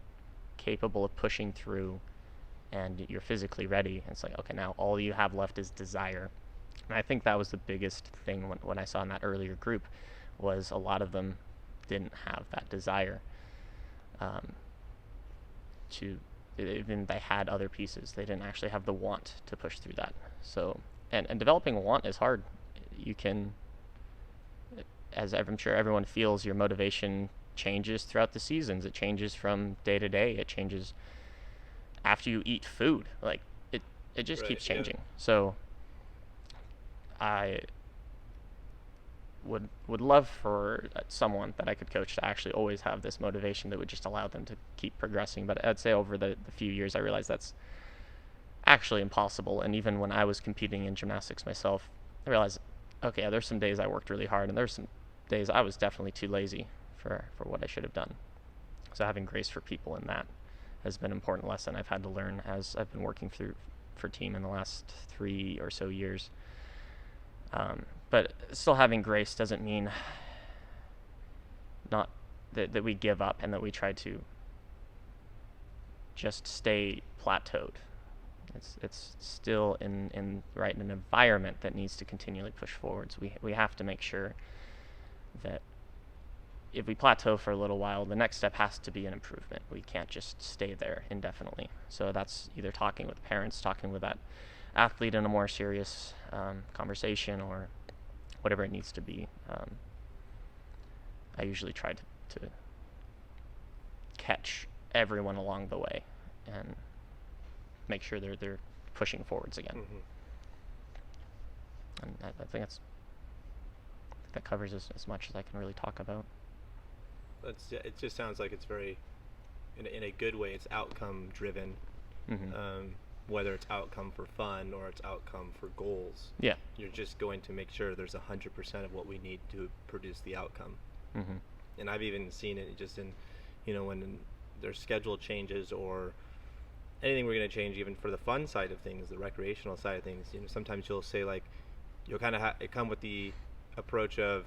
capable of pushing through and you're physically ready, it's like, okay, now all you have left is desire. And I think that was the biggest thing when I saw in that earlier group, was a lot of them didn't have that desire. Even they had other pieces, they didn't actually have the want to push through that. So, and developing want is hard. You can, as I'm sure everyone feels, your motivation changes throughout the seasons. It changes from day to day. It changes after you eat food. Like, it just keeps changing. Yeah. So I would love for someone that I could coach to actually always have this motivation that would just allow them to keep progressing. But I'd say over the few years, I realized that's actually impossible. And even when I was competing in gymnastics myself, I realized, okay, there's some days I worked really hard, and there's some days I was definitely too lazy for what I should have done. So having grace for people in that has been an important lesson I've had to learn as I've been working for team in the last 3 or so years. But still having grace doesn't mean not that we give up and that we try to just stay plateaued. It's still in an environment that needs to continually push forwards. We have to make sure that if we plateau for a little while, the next step has to be an improvement. We can't just stay there indefinitely. So that's either talking with parents, talking with that athlete in a more serious conversation, or whatever it needs to be. I usually try to catch everyone along the way and make sure they're pushing forwards again. Mm-hmm. And I think that covers as much as I can really talk about. It just sounds like it's very, in a good way, it's outcome driven. Mm-hmm. Whether it's outcome for fun or it's outcome for goals. Yeah. You're just going to make sure there's 100% of what we need to produce the outcome. And I've even seen it just in, when their schedule changes or anything we're going to change, even for the fun side of things, the recreational side of things. Sometimes you'll say, like, you'll kind of come with the approach of,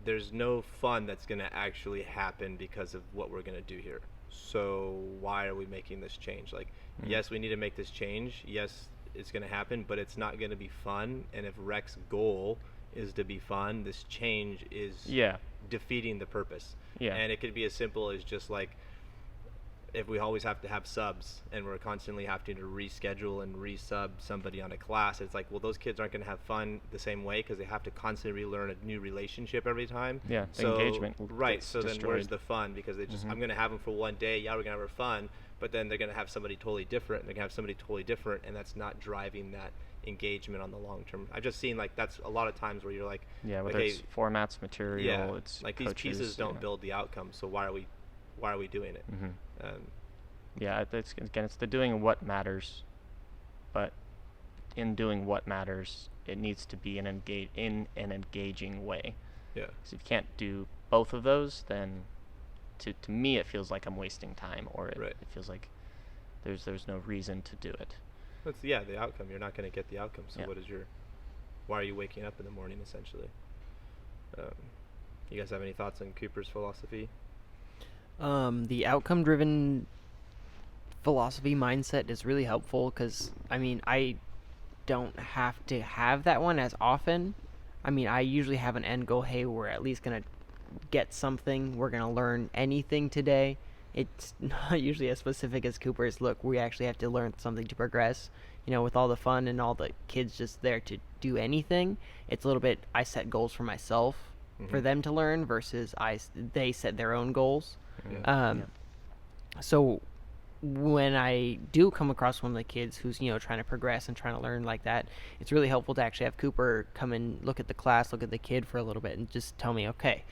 there's no fun that's going to actually happen because of what we're going to do here. So why are we making this change? Like, yes, we need to make this change. Yes, it's going to happen, but it's not going to be fun. And if Rec's goal is to be fun, this change is defeating the purpose. And it could be as simple as just like, if we always have to have subs and we're constantly having to reschedule and resub somebody on a class, it's like, well, those kids aren't going to have fun the same way because they have to constantly relearn a new relationship every time. So engagement. Right. So destroyed. Then where's the fun? Because they just, I'm going to have them for one day. Yeah, we're going to have fun, but then they're going to have somebody totally different. And they're going to have somebody totally different, and that's not driving that engagement on the long term. I've just seen, like, that's a lot of times where you're like, whether it's formats, material, it's like coaches, these pieces don't build the outcome. So why are we doing it? It's the doing what matters, but in doing what matters, it needs to be in an engaging way. So if you can't do both of those, then to me it feels like I'm wasting time, or it feels like there's no reason to do it. That's the outcome. You're not going to get the outcome. So why are you waking up in the morning, essentially? You guys have any thoughts on Cooper's philosophy? The outcome-driven philosophy mindset is really helpful because, I don't have to have that one as often. I usually have an end goal. Hey, we're at least going to get something. We're going to learn anything today. It's not usually as specific as Cooper's. Look, we actually have to learn something to progress. With all the fun and all the kids just there to do anything, it's a little bit, I set goals for myself for them to learn versus they set their own goals. So when I do come across one of the kids who's, trying to progress and trying to learn like that, it's really helpful to actually have Cooper come and look at the class, look at the kid for a little bit and just tell me, okay,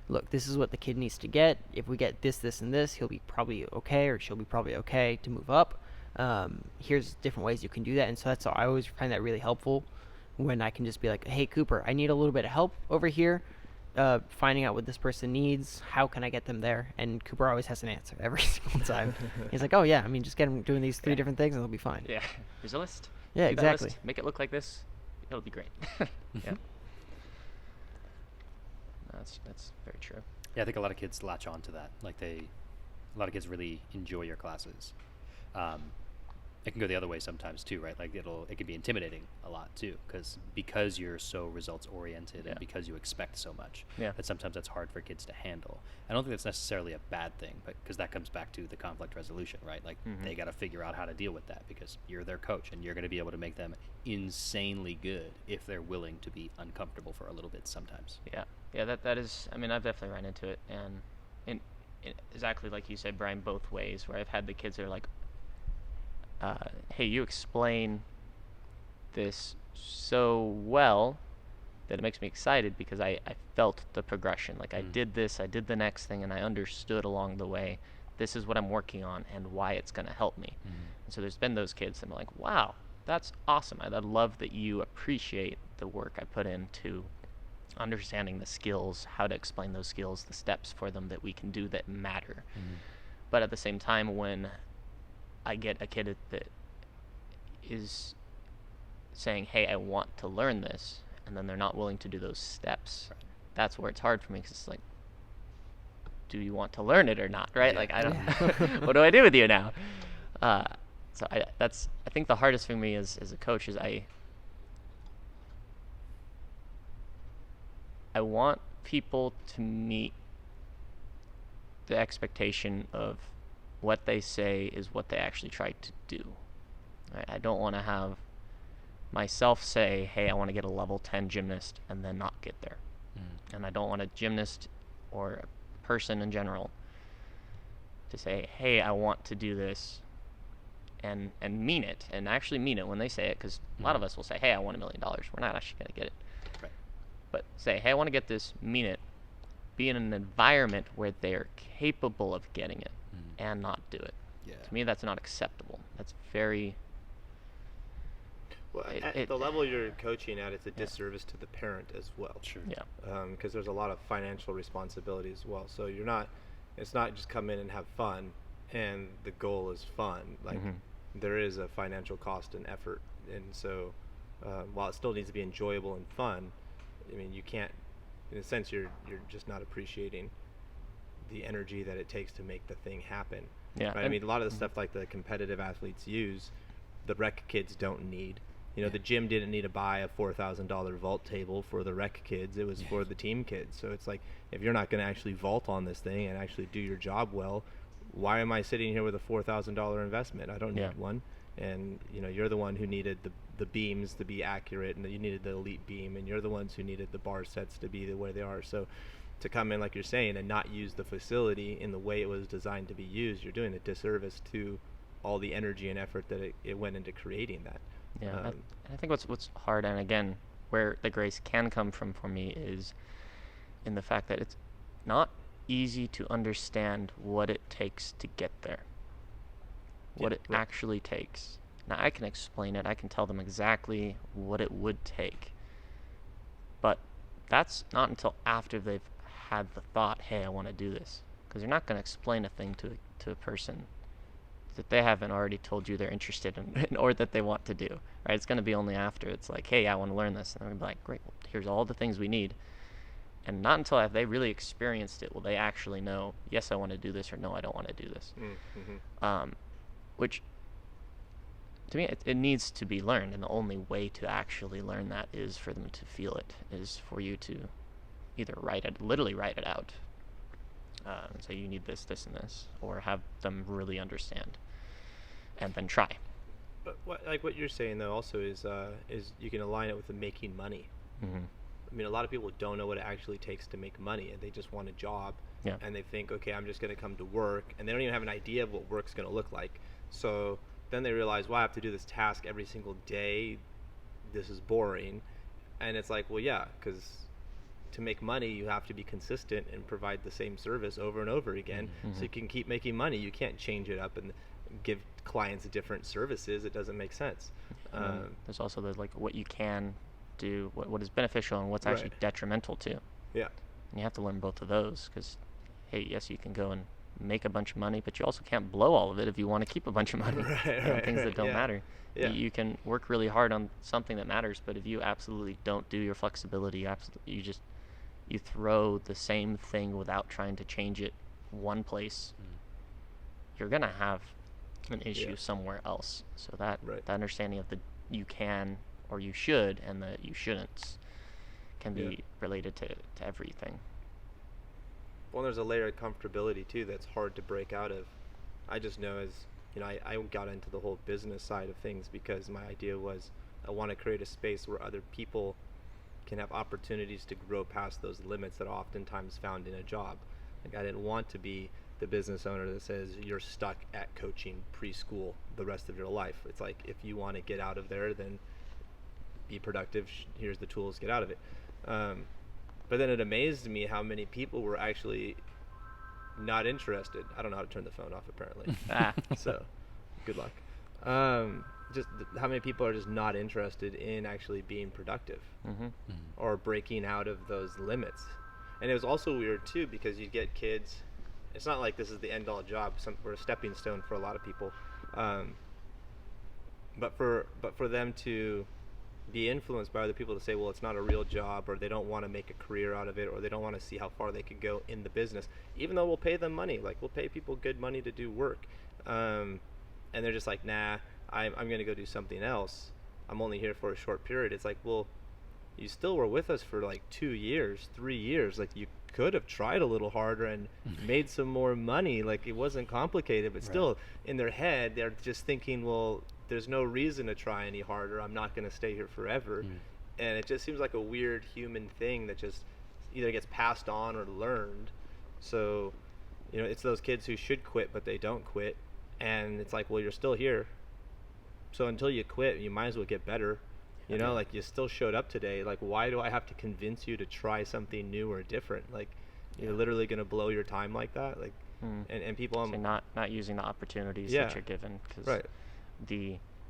look, this is what the kid needs to get. If we get this, this, and this, he'll be probably okay, or she'll be probably okay to move up. Here's different ways you can do that. And so I always find that really helpful when I can just be like, hey, Cooper, I need a little bit of help over here. Finding out what this person needs, how can I get them there? And Cooper always has an answer every single time. He's like, oh yeah, just get them doing these 3 different things and they'll be fine. Here's a list. Yeah, Do that exactly. list. Make it look like this. It'll be great. That's very true. I think a lot of kids latch on to that. Like a lot of kids really enjoy your classes. It can go the other way sometimes too, right? Like it can be intimidating a lot too, because you're so results oriented and because you expect so much. That sometimes that's hard for kids to handle. I don't think that's necessarily a bad thing, but because that comes back to the conflict resolution, right? Like they got to figure out how to deal with that because you're their coach and you're going to be able to make them insanely good if they're willing to be uncomfortable for a little bit sometimes. That is. I've definitely run into it, and exactly like you said, Brian, both ways. Where I've had the kids that are like, hey, you explain this so well that it makes me excited because I felt the progression. Like I did this, I did the next thing, and I understood along the way, this is what I'm working on and why it's going to help me. And so there's been those kids that I'm like, wow, that's awesome. I love that you appreciate the work I put into understanding the skills, how to explain those skills, the steps for them that we can do that matter. But at the same time, when I get a kid that is saying, hey, I want to learn this, and then they're not willing to do those steps, that's where it's hard for me, because it's like, do you want to learn it or not, right? Like, I don't what do I do with you now? So I think the hardest for me as a coach is I want people to meet the expectation of what they say is what they actually try to do. Right? I don't want to have myself say, hey, I want to get a level 10 gymnast and then not get there. And I don't want a gymnast or a person in general to say, hey, I want to do this and mean it, and actually mean it when they say it, because a lot of us will say, hey, I want $1 million. We're not actually going to get it. Right. But say, hey, I want to get this, mean it, be in an environment where they're capable of getting it and not do it. To me, that's not acceptable. That's very... Well, at the level you're coaching at, it's a disservice to the parent as well. Sure. Yeah. Because there's a lot of financial responsibility as well. So it's not just come in and have fun, and the goal is fun. Like there is a financial cost and effort, and so while it still needs to be enjoyable and fun, I mean, you can't, in a sense, you're just not appreciating the energy that it takes to make the thing happen. Yeah. Right? I mean, a lot of the stuff like the competitive athletes use, the rec kids don't need. You know, the gym didn't need to buy a $4,000 vault table for the rec kids. It was for the team kids. So it's like, if you're not going to actually vault on this thing and actually do your job well, why am I sitting here with a $4,000 investment? I don't need one. And, you know, you're the one who needed the beams to be accurate, and you needed the elite beam, and you're the ones who needed the bar sets to be the way they are. So to come in, like you're saying, and not use the facility in the way it was designed to be used, you're doing a disservice to all the energy and effort that it went into creating that. Yeah, I think what's hard, and again, where the grace can come from for me, is in the fact that it's not easy to understand what it takes to get there. What it actually takes. Now, I can explain it. I can tell them exactly what it would take. But that's not until after they've had the thought, hey, I want to do this. Because you're not going to explain a thing to a person that they haven't already told you they're interested in or that they want to do, right? It's going to be only after it's like, hey, I want to learn this. And they're going to be like, great, well, here's all the things we need. And not until they really experienced it will they actually know, yes, I want to do this, or no, I don't want to do this. Which, to me, it needs to be learned. And the only way to actually learn that is for them to feel it, is for you to either literally write it out. And say you need this, this, and this, or have them really understand, and then try. But what you're saying though also is you can align it with the making money. I mean, a lot of people don't know what it actually takes to make money, and they just want a job, and they think, okay, I'm just going to come to work, and they don't even have an idea of what work's going to look like. So then they realize, well, I have to do this task every single day. This is boring, and it's like, well, yeah, because to make money, you have to be consistent and provide the same service over and over again, so you can keep making money. You can't change it up and give clients different services. It doesn't make sense. There's also what you can do, what is beneficial, and what's actually detrimental to. Yeah. And you have to learn both of those, because, hey, yes, you can go and make a bunch of money, but you also can't blow all of it if you want to keep a bunch of money. Things that don't matter. You can work really hard on something that matters, but if you absolutely don't do your flexibility, you throw the same thing without trying to change it one place, you're going to have an issue somewhere else. So that understanding of the you can or you should and the you shouldn't can be related to everything. Well, there's a layer of comfortability too that's hard to break out of. I just know, as you know, I got into the whole business side of things because my idea was I want to create a space where other people can have opportunities to grow past those limits that are oftentimes found in a job. Like, I didn't want to be the business owner that says you're stuck at coaching preschool the rest of your life. It's like, if you want to get out of there, then be productive. Here's the tools, get out of it. But then it amazed me how many people were actually not interested. I don't know how to turn the phone off, apparently. So good luck. Just how many people are just not interested in actually being productive or breaking out of those limits. And it was also weird too, because you get kids, it's not like this is the end all job. We're a stepping stone for a lot of people. But for them to be influenced by other people to say, well, it's not a real job, or they don't want to make a career out of it, or they don't want to see how far they could go in the business, even though we'll pay them money. Like, we'll pay people good money to do work. And they're just like, nah, I'm going to go do something else. I'm only here for a short period. It's like, well, you still were with us for like 2 years, 3 years. Like, you could have tried a little harder and made some more money. Like, it wasn't complicated, but still in their head, they're just thinking, well, there's no reason to try any harder. I'm not going to stay here forever. And it just seems like a weird human thing that just either gets passed on or learned. So, you know, it's those kids who should quit, but they don't quit. And it's like, well, you're still here. So until you quit, you might as well get better. You know, like, you still showed up today. Like, why do I have to convince you to try something new or different? Like, you're literally going to blow your time like that? Like, and people... So not using the opportunities that you're given. Because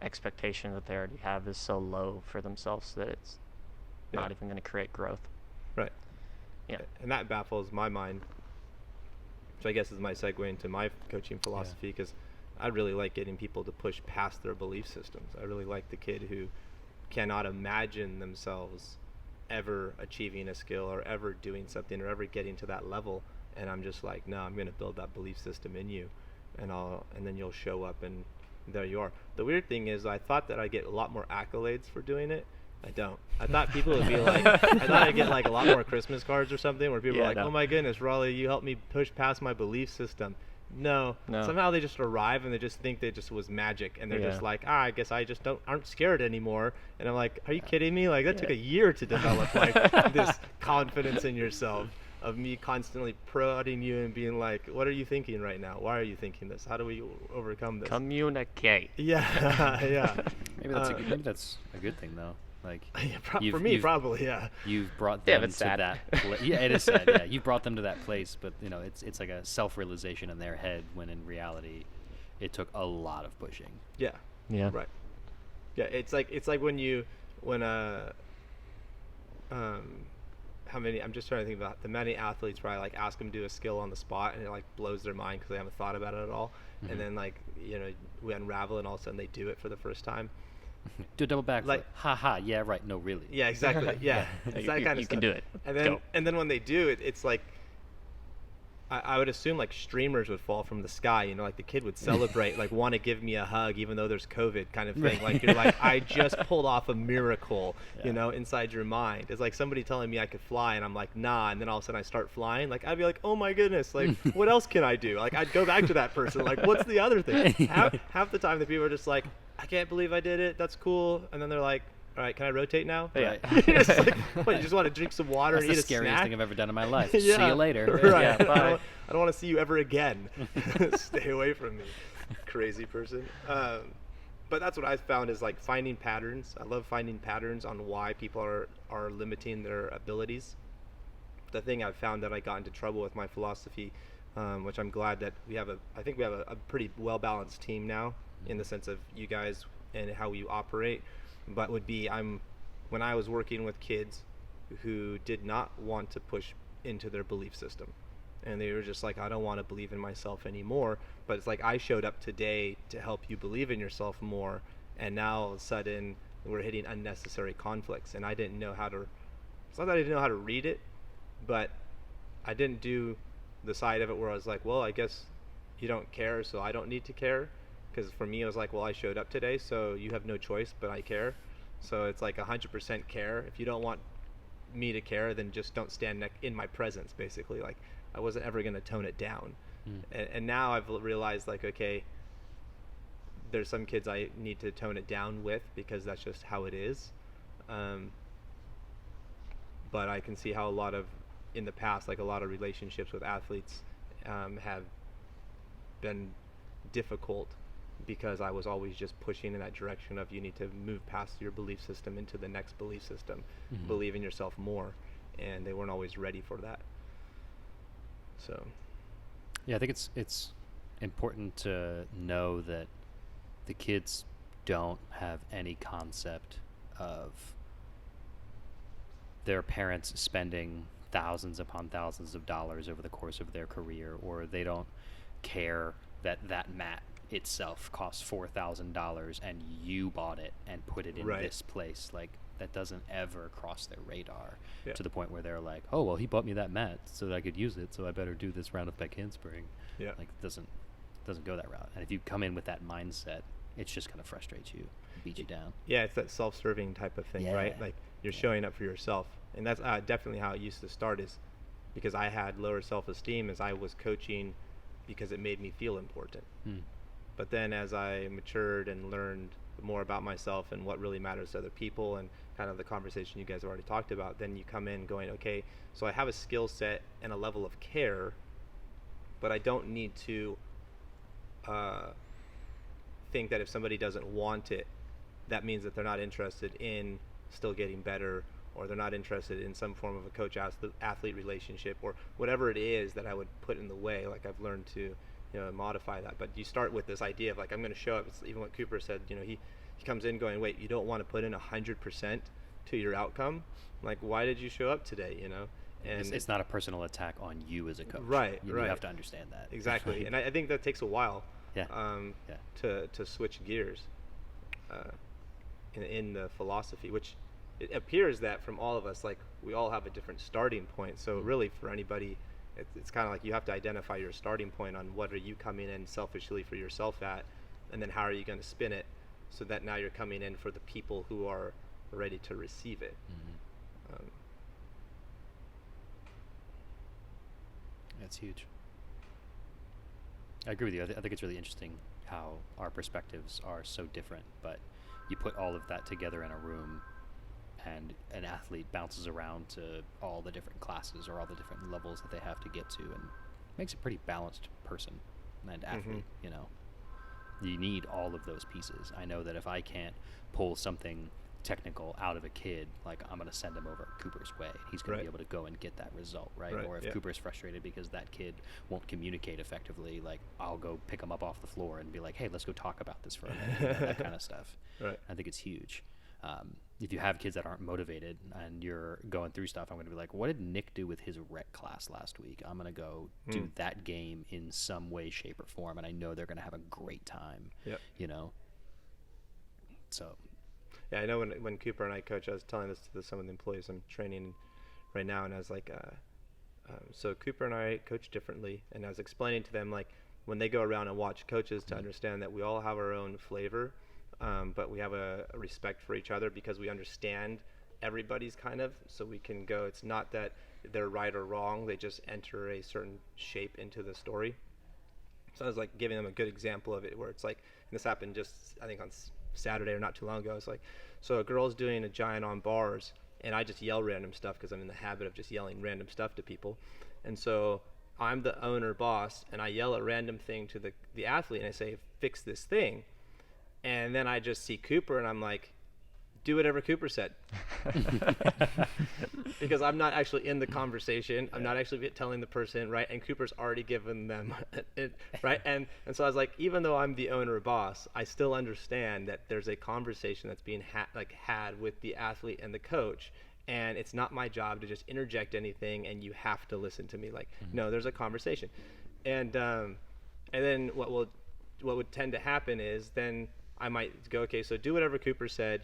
expectation that they already have is so low for themselves that it's not even going to create growth. Right. Yeah. And that baffles my mind, which I guess is my segue into my coaching philosophy, because I really like getting people to push past their belief systems. I really like the kid who cannot imagine themselves ever achieving a skill or ever doing something or ever getting to that level, and I'm just like, no, I'm going to build that belief system in you, and then you'll show up, and there you are. The weird thing is, I thought that I'd get a lot more accolades for doing it. I don't. I thought people would be like, I thought I'd get like a lot more Christmas cards or something where people are like, oh my goodness, Raleigh, you helped me push past my belief system. No. Somehow they just arrive and they just think they just was magic, and they're just like, I guess I just aren't scared anymore. And I'm like, are you kidding me? Like, that took a year to develop like this confidence in yourself, of me constantly prodding you and being like, what are you thinking right now? Why are you thinking this? How do we overcome this? Communicate. Yeah. Maybe that's a good thing though. Like, for me, probably, You've brought them it's to sad. that. It is sad. Yeah, you've brought them to that place, but you know, it's like a self-realization in their head, when in reality, it took a lot of pushing. Yeah. Right. Yeah, it's like how many? I'm just trying to think about the many athletes where I like ask them to do a skill on the spot, and it like blows their mind because they haven't thought about it at all, and then like we unravel, and all of a sudden they do it for the first time. Do a double backflip. Like, haha, yeah, right. No, really. Yeah, exactly. Yeah, it's that kind of stuff. You can do it. And then when they do it, it's like I would assume like streamers would fall from the sky. Like the kid would celebrate, like want to give me a hug even though there's COVID, kind of thing. Like you're like, I just pulled off a miracle, inside your mind. It's like somebody telling me I could fly, and I'm like, nah. And then all of a sudden I start flying. Like I'd be like, oh my goodness, like what else can I do? Like I'd go back to that person. Like what's the other thing? Half the time the people are just like, I can't believe I did it. That's cool. And then they're like, all right, can I rotate now? Yeah. It's like, what, you just want to drink some water and eat a snack? That's the scariest thing I've ever done in my life. See you later. Right. Yeah, bye. I don't want to see you ever again. Stay away from me, crazy person. But that's what I found is like finding patterns. I love finding patterns on why people are limiting their abilities. The thing I've found that I got into trouble with my philosophy, which I'm glad that I think we have a pretty well-balanced team now, in the sense of you guys and how you operate, but would be when I was working with kids who did not want to push into their belief system, and they were just like, I don't want to believe in myself anymore, but it's like I showed up today to help you believe in yourself more, and now all of a sudden we're hitting unnecessary conflicts, and I didn't know how to, it's not that I didn't know how to read it, but I didn't do the side of it where I was like, well, I guess you don't care, so I don't need to care. Because for me, it was like, well, I showed up today, so you have no choice, but I care. So it's like 100% care. If you don't want me to care, then just don't stand in my presence, basically. Like, I wasn't ever going to tone it down. And now I've realized, like, okay, there's some kids I need to tone it down with because that's just how it is. But I can see how in the past, like a lot of relationships with athletes have been difficult, because I was always just pushing in that direction of you need to move past your belief system into the next belief system, believe in yourself more, and they weren't always ready for that. So yeah, I think it's important to know that the kids don't have any concept of their parents spending thousands upon thousands of dollars over the course of their career, or they don't care that mat itself costs $4,000 and you bought it and put it in this place. Like, that doesn't ever cross their radar to the point where they're like, oh, well, he bought me that mat so that I could use it, so I better do this round of back handspring. Like, it doesn't go that route. And if you come in with that mindset, it's just going to frustrate you, beat you down. Yeah, it's that self-serving type of thing, right? Like, you're showing up for yourself. And that's definitely how it used to start, is because I had lower self-esteem as I was coaching because it made me feel important. But then as I matured and learned more about myself and what really matters to other people, and kind of the conversation you guys have already talked about, then you come in going, okay, so I have a skill set and a level of care, but I don't need to think that if somebody doesn't want it, that means that they're not interested in still getting better, or they're not interested in some form of a coach-athlete relationship, or whatever it is that I would put in the way. Like, I've learned to modify that. But you start with this idea of like, I'm going to show up. It's even what Cooper said, he comes in going, wait, you don't want to put in 100% to your outcome? Like, why did you show up today, you know? And it's not a personal attack on you as a coach. Right, You right. have to understand that. Exactly. And I think that takes a while Yeah. to switch gears in the philosophy, which it appears that from all of us, like, we all have a different starting point. So really for anybody, it's kind of like you have to identify your starting point on what are you coming in selfishly for yourself at, and then how are you going to spin it so that now you're coming in for the people who are ready to receive it. That's huge. I agree with you. I think it's really interesting how our perspectives are so different, but you put all of that together in a room and an athlete bounces around to all the different classes or all the different levels that they have to get to, and makes a pretty balanced person and athlete. You know, you need all of those pieces. I know that if I can't pull something technical out of a kid, like, I'm going to send him over Cooper's way. He's going to be able to go and get that result, right? Or if Cooper's frustrated because that kid won't communicate effectively, like, I'll go pick him up off the floor and be like, hey, let's go talk about this for a minute, you know, that kind of stuff. Right. I think it's huge. If you have kids that aren't motivated and you're going through stuff, I'm going to be like, what did Nick do with his rec class last week? I'm going to go do that game in some way, shape, or form, and I know they're going to have a great time, you know? So... Yeah, I know when Cooper and I coach, I was telling this to some of the employees I'm training right now, and I was like, so Cooper and I coach differently, and I was explaining to them, like, when they go around and watch coaches, to understand that we all have our own flavor, but we have a respect for each other because we understand everybody's kind of, so we can go, it's not that they're right or wrong, they just enter a certain shape into the story. So I was like giving them a good example of it where it's like, and this happened just, I think on Saturday or not too long ago. It's like, so a girl's doing a giant on bars, and I just yell random stuff because I'm in the habit of just yelling random stuff to people. And so I'm the owner boss, and I yell a random thing to the athlete, and I say, fix this thing. And then I just see Cooper, and I'm like, do whatever Cooper said. Because I'm not actually in the conversation. I'm not actually telling the person, right? And Cooper's already given them it, right? And so I was like, even though I'm the owner or boss, I still understand that there's a conversation that's being had with the athlete and the coach. And it's not my job to just interject anything and you have to listen to me. Like, no, there's a conversation. And then what would tend to happen is then I might go, okay, so do whatever Cooper said.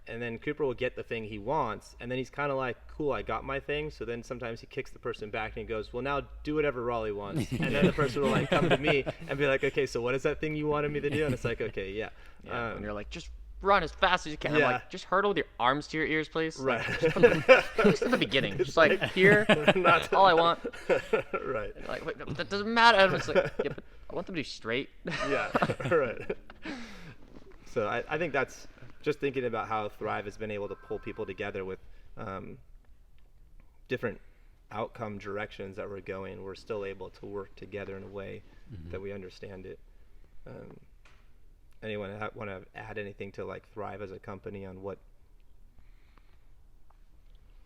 And then Cooper will get the thing he wants, and then he's kind of like, cool, I got my thing. So then sometimes he kicks the person back and he goes, well, now do whatever Raleigh wants. And then the person will like come to me and be like, okay, so what is that thing you wanted me to do? And it's like, okay, and you're like, just run as fast as you can. I'm like, just hurdle with your arms to your ears, please. Right. Like, just at the beginning. Just like, here, that's all I want. Right. And you're like, wait, that doesn't matter. And it's like, yeah, but I want them to be straight. Yeah, right. So I think that's just thinking about how Thrive has been able to pull people together with different outcome directions that we're going. We're still able to work together in a way that we understand it. Anyone want to add anything to like Thrive as a company on what,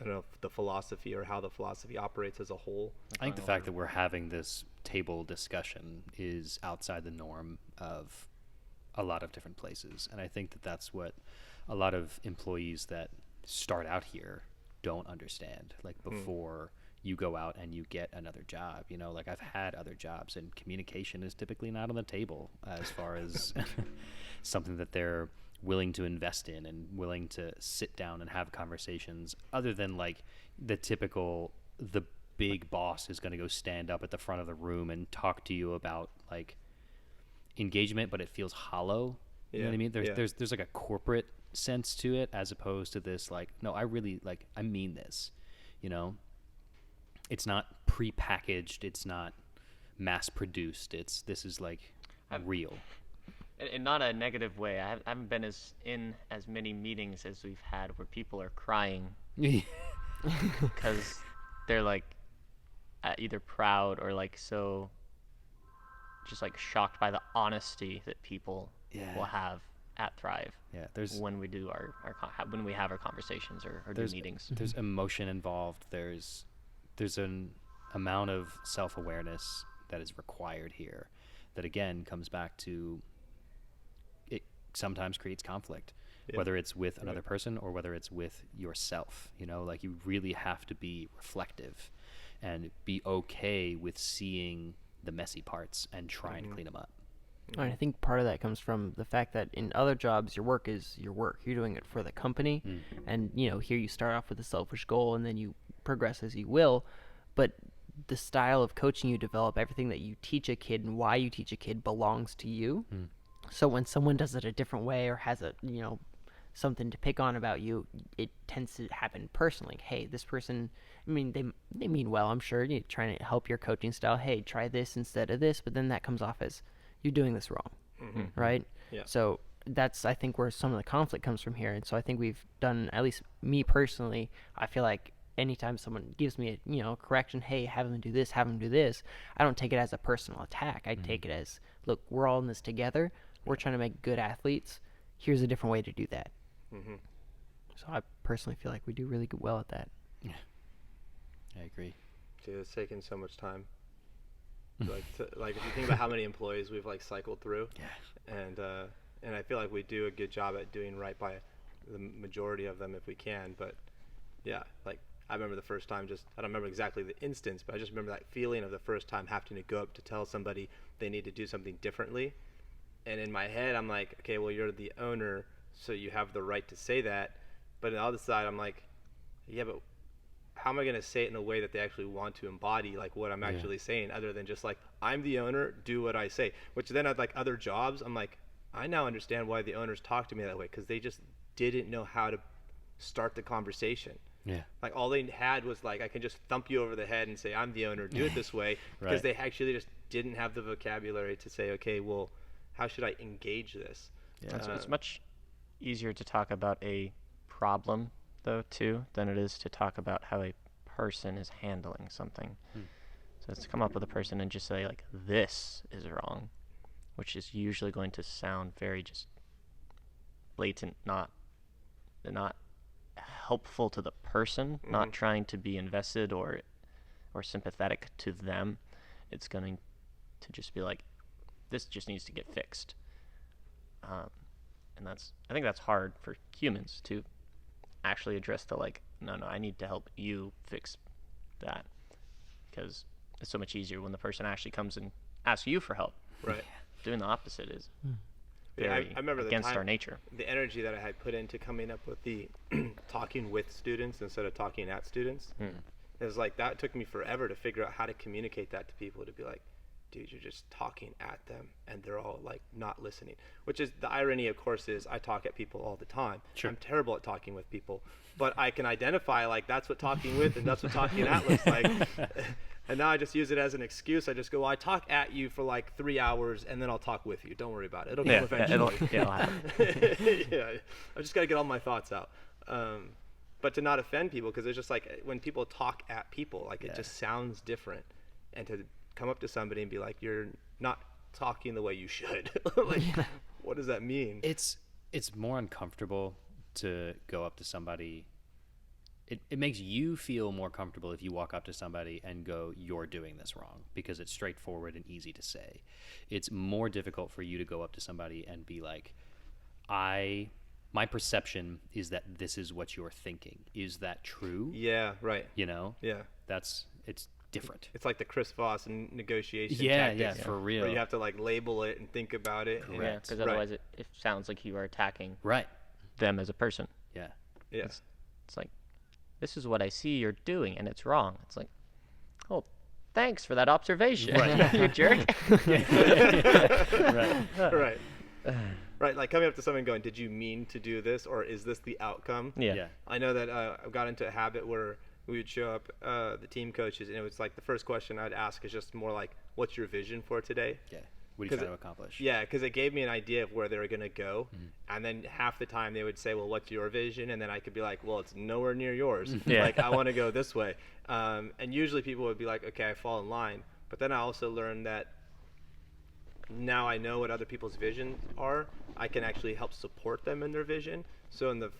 I don't know, the philosophy or how the philosophy operates as a whole? I think the fact that we're having this table discussion is outside the norm of a lot of different places, and I think that that's what a lot of employees that start out here don't understand. Like, before you go out and you get another job, you know, like, I've had other jobs and communication is typically not on the table as far as something that they're willing to invest in and willing to sit down and have conversations, other than like the typical, the big boss is going to go stand up at the front of the room and talk to you about like engagement, but it feels hollow. You know what I mean? There's like a corporate sense to it, as opposed to this like, no, I really like, I mean this, you know? It's not pre-packaged, it's not mass produced, this is like real. In not a negative way. I haven't been in as many meetings as we've had where people are crying because they're like either proud or like so just like shocked by the honesty that people will have at Thrive. Yeah, when we do when we have our conversations or do meetings. There's emotion involved. There's an amount of self-awareness that is required here that again comes back to, it sometimes creates conflict. whether it's with another person or whether it's with yourself. You know, like you really have to be reflective and be okay with seeing the messy parts and trying to clean them up. And I think part of that comes from the fact that in other jobs, your work is your work. You're doing it for the company. And, you know, here you start off with a selfish goal and then you progress as you will. But the style of coaching you develop, everything that you teach a kid and why you teach a kid belongs to you. So when someone does it a different way or has a, you know, something to pick on about you, it tends to happen personally. Hey, this person, I mean, they mean well, I'm sure. You're trying to help your coaching style. Hey, try this instead of this. But then that comes off as, you're doing this wrong, right? Yeah. So that's, I think, where some of the conflict comes from here. And so I think we've done, at least me personally, I feel like anytime someone gives me a, you know, correction, hey, have them do this, have them do this, I don't take it as a personal attack. I take it as, look, we're all in this together. We're trying to make good athletes. Here's a different way to do that. So I personally feel like we do really well at that. Yeah, I agree. Dude, it's taken so much time. Like if you think about how many employees we've like cycled through, and I feel like we do a good job at doing right by the majority of them if we can. But yeah, like I remember the first time, I don't remember exactly the instance, but I just remember that feeling of the first time having to go up to tell somebody they need to do something differently. And in my head, I'm like, okay, well, you're the owner, so you have the right to say that. But on the other side, I'm like, yeah, but how am I going to say it in a way that they actually want to embody like what I'm actually saying, other than just like, I'm the owner, do what I say? Which then I'd like other jobs, I'm like, I now understand why the owners talk to me that way, because they just didn't know how to start the conversation. Yeah. Like all they had was like, I can just thump you over the head and say, I'm the owner, do it this way. Because they actually just didn't have the vocabulary to say, okay, well, how should I engage this? Yeah. It's much easier to talk about a problem, though, too, than it is to talk about how a person is handling something. So it's to come up with a person and just say, like, this is wrong, which is usually going to sound very just blatant, not helpful to the person, not trying to be invested or sympathetic to them. It's going to just be like, this just needs to get fixed. And I think that's hard for humans to actually address the like, no, I need to help you fix that, because it's so much easier when the person actually comes and asks you for help. Right. Doing the opposite is I remember against our nature. The energy that I had put into coming up with the talking with students instead of talking at students. It was like, that took me forever to figure out how to communicate that to people, to be like, dude, you're just talking at them and they're all like not listening. Which is the irony, of course, is I talk at people all the time. Sure. I'm terrible at talking with people, but I can identify like that's what talking with and that's what talking at looks like. And now I just use it as an excuse. I just go, well, I talk at you for like 3 hours and then I'll talk with you. Don't worry about it. It'll come eventually. It'll happen. Yeah, I just got to get all my thoughts out. But to not offend people, because it's just like when people talk at people, like it just sounds different. And to come up to somebody and be like, you're not talking the way you should. Like, what does that mean? It's more uncomfortable to go up to somebody. It makes you feel more comfortable if you walk up to somebody and go, you're doing this wrong, because it's straightforward and easy to say. It's more difficult for you to go up to somebody and be like, my perception is that this is what you're thinking. Is that true? Yeah, right. You know? Yeah. It's different. It's like the Chris Voss and negotiation Yeah, tactics, for real. where you have to like label it and think about it. Correct. Yeah, because otherwise it sounds like you are attacking them as a person. Yeah. Yeah. It's like, this is what I see you're doing, and it's wrong. It's like, oh, thanks for that observation, you jerk. Right. Right, like coming up to someone going, did you mean to do this, or is this the outcome? Yeah. I know that I got into a habit where we would show up, the team coaches, and it was like the first question I'd ask is just more like, what's your vision for today? Yeah. What are you trying to accomplish? Yeah, because it gave me an idea of where they were going to go. And then half the time they would say, well, what's your vision? And then I could be like, well, it's nowhere near yours. Like, I want to go this way. And usually people would be like, okay, I fall in line. But then I also learned that now I know what other people's visions are. I can actually help support them in their vision. So in the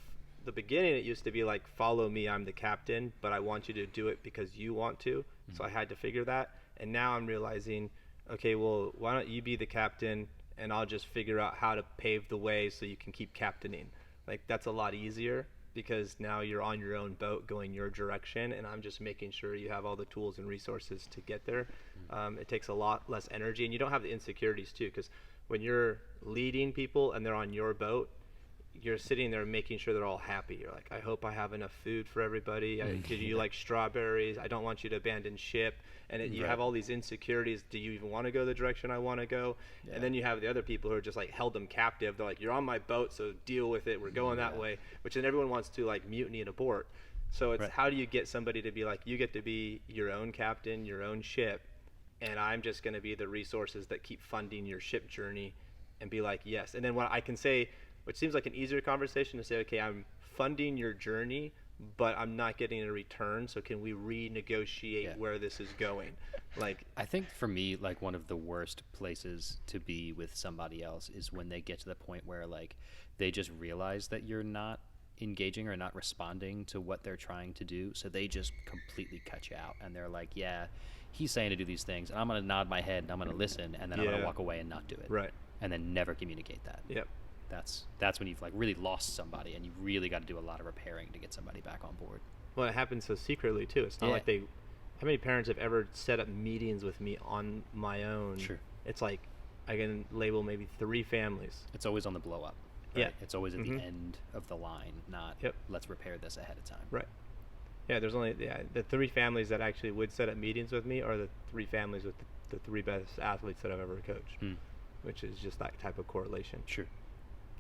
beginning, it used to be like, follow me, I'm the captain, but I want you to do it because you want to. So I had to figure that. And now I'm realizing, okay, well, why don't you be the captain and I'll just figure out how to pave the way so you can keep captaining. Like, that's a lot easier because now you're on your own boat going your direction, and I'm just making sure you have all the tools and resources to get there. It takes a lot less energy, and you don't have the insecurities too, because when you're leading people and they're on your boat, you're sitting there making sure they're all happy. You're like, I hope I have enough food for everybody. Do you like strawberries? I don't want you to abandon ship. And you have all these insecurities. Do you even want to go the direction I want to go? Yeah. And then you have the other people who are just like held them captive. They're like, you're on my boat, so deal with it. We're going that way. Which then everyone wants to like mutiny and abort. So it's how do you get somebody to be like, you get to be your own captain, your own ship, and I'm just going to be the resources that keep funding your ship journey, and be like, yes. And then what I can say, which seems like an easier conversation, to say, okay, I'm funding your journey, but I'm not getting a return, so can we renegotiate where this is going? Like, I think for me, like, one of the worst places to be with somebody else is when they get to the point where, like, they just realize that you're not engaging or not responding to what they're trying to do, so they just completely cut you out, and they're like, yeah, he's saying to do these things, and I'm going to nod my head, and I'm going to listen, and then I'm going to walk away and not do it. Right. And then never communicate that. Yep. That's when you've like really lost somebody, and you really got to do a lot of repairing to get somebody back on board. Well, it happens so secretly too. It's not like they. How many parents have ever set up meetings with me on my own? Sure. It's like I can label maybe 3 families. It's always on the blow up. Right? Yeah. It's always at the end of the line, not let's repair this ahead of time. Right. Yeah. There's only the 3 families that actually would set up meetings with me are the 3 families with the 3 best athletes that I've ever coached, which is just that type of correlation. Sure.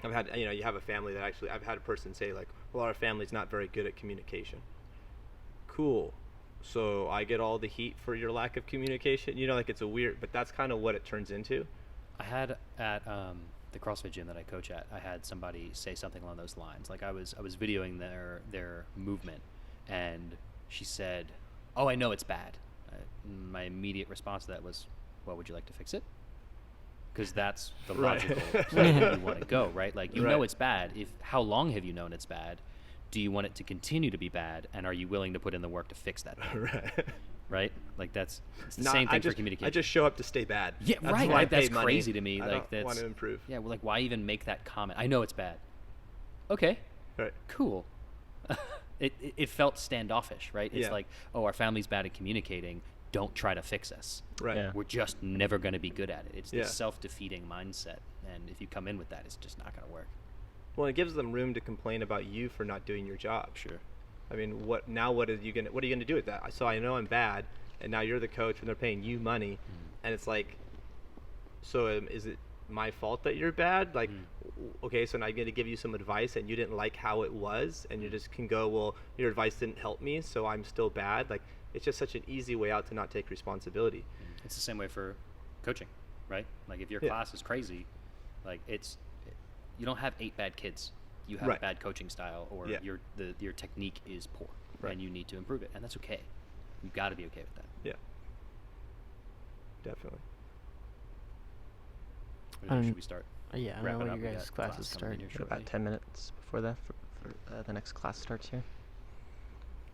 I've had, you have a family that actually, I've had a person say like, well, our family's not very good at communication. Cool. So I get all the heat for your lack of communication? Like it's a weird, but that's kind of what it turns into. I had at the CrossFit gym that I coach at, I had somebody say something along those lines. Like I was videoing their movement, and she said, oh, I know it's bad. My immediate response to that was, well, would you like to fix it? Because that's the logical way that you want to go, right? Like, you know it's bad. How long have you known it's bad? Do you want it to continue to be bad? And are you willing to put in the work to fix that thing? Right? Like, it's the same thing for communication. I just show up to stay bad. Yeah, that's right. Like, that's crazy to me. I like, don't want to improve. Yeah, well, like, why even make that comment? I know it's bad. Okay. Right. Cool. It felt standoffish, right? It's like, oh, our family's bad at communicating. Don't try to fix us. Right. Yeah. We're just never going to be good at it. It's this self-defeating mindset, and if you come in with that, it's just not going to work. Well, it gives them room to complain about you for not doing your job. Sure. I mean, what are you going to do with that? So I know I'm bad, and now you're the coach, and they're paying you money, and it's like, so is it my fault that you're bad? Like, okay, so now I'm going to give you some advice, and you didn't like how it was, and you just can go, well, your advice didn't help me, so I'm still bad. Like, it's just such an easy way out to not take responsibility. It's the same way for coaching, right? Like if your class is crazy, like you don't have 8 bad kids. You have a bad coaching style, or your technique is poor, and you need to improve it, and that's okay. You've got to be okay with that. Yeah, definitely. Should we start? Yeah, I don't know when your guys' classes start. About 10 minutes before that for the next class starts here.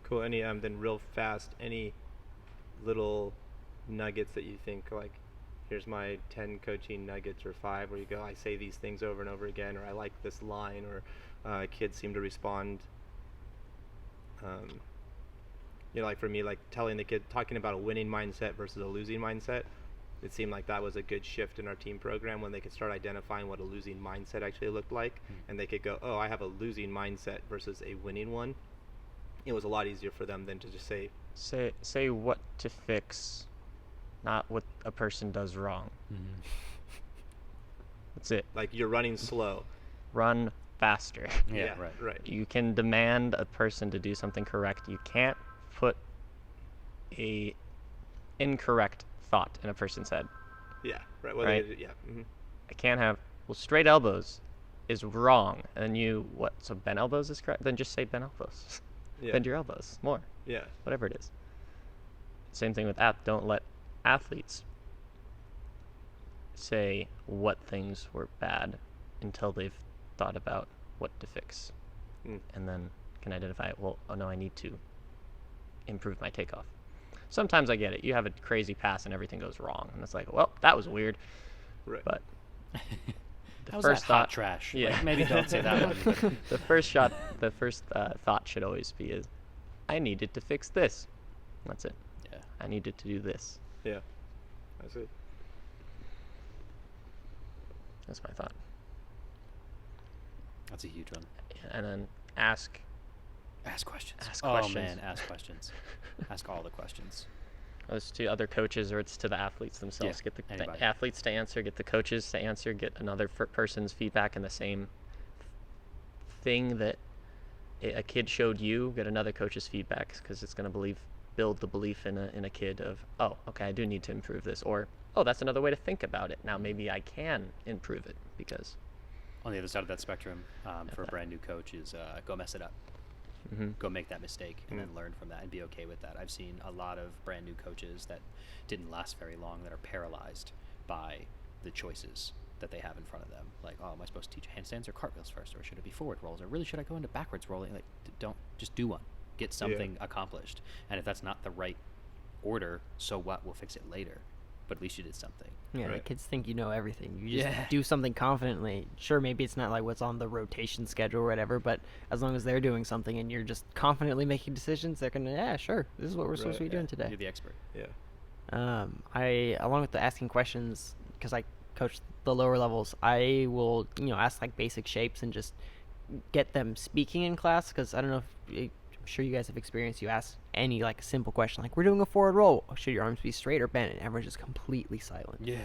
Cool. Any then real fast, any little nuggets that you think, like, here's my 10 coaching nuggets, or 5 where you go, I say these things over and over again, or I like this line, or kids seem to respond. Like for me, like telling the kid, talking about a winning mindset versus a losing mindset, it seemed like that was a good shift in our team program when they could start identifying what a losing mindset actually looked like, and they could go, oh, I have a losing mindset versus a winning one. It was a lot easier for them than to just say what to fix, not what a person does wrong. That's it. Like, you're running slow. Run faster. Yeah, right. You can demand a person to do something correct. You can't put a incorrect thought in a person's head. Yeah, right. I can't have, well, straight elbows is wrong, and so bent elbows is correct? Then just say bent elbows. Bend your elbows more. Yeah. Whatever it is. Same thing with don't let athletes say what things were bad until they've thought about what to fix. And then can identify, well, oh no, I need to improve my takeoff. Sometimes I get it. You have a crazy pass and everything goes wrong, and it's like, well, that was weird. Right. But How's first that hot thought, trash? yeah. Like, maybe don't say that one. But the first thought should always be is, I needed to fix this. That's it. yeah. I needed to do this. Yeah. That's it. That's my thought. That's a huge one. And then ask. Ask questions. Ask oh questions. man, ask questions. Ask all the questions. Whether it's to other coaches or it's to the athletes themselves. Yeah, Get the anybody. athletes to answer, get the coaches to answer, get another person's feedback in the same thing that a kid showed you, get another coach's feedback, because it's going to build the belief in a kid of, oh, okay, I do need to improve this, or, oh, that's another way to think about it. Now maybe I can improve it, because On the other side of that spectrum, for a brand new coach, is go mess it up. Go make that mistake and then learn from that and be okay with that. I've seen a lot of brand new coaches that didn't last very long that are paralyzed by the choices that they have in front of them. Like, oh, am I supposed to teach handstands or cartwheels first, or should it be forward rolls, or really should I go into backwards rolling? Like, don't, just do one. Get something accomplished. And if that's not the right order, so what? We'll fix it later. But at least you did something. Yeah, Right. the kids think you know everything. You just Yeah. do something confidently. Sure, maybe it's not like what's on the rotation schedule or whatever, but as long as they're doing something and you're just confidently making decisions, they're gonna, yeah, sure, this is what we're supposed to be doing today. You're the expert. Yeah. I, along with the asking questions, because I coach the lower levels, I will, ask like basic shapes and just get them speaking in class. Because I don't know if I'm sure you guys have experienced. You ask any like simple question, like we're doing a forward roll. Should your arms be straight or bent? And everyone's just completely silent. Yeah.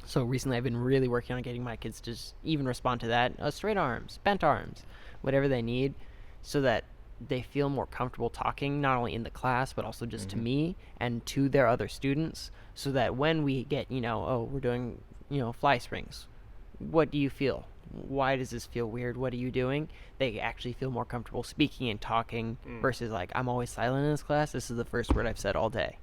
So recently, I've been really working on getting my kids to just even respond to that. Straight arms, bent arms, whatever they need, so that they feel more comfortable talking, not only in the class, but also just to me and to their other students, so that when we get, oh, we're doing, fly springs, what do you feel? Why does this feel weird? What are you doing? They actually feel more comfortable speaking and talking versus like, I'm always silent in this class. This is the first word I've said all day.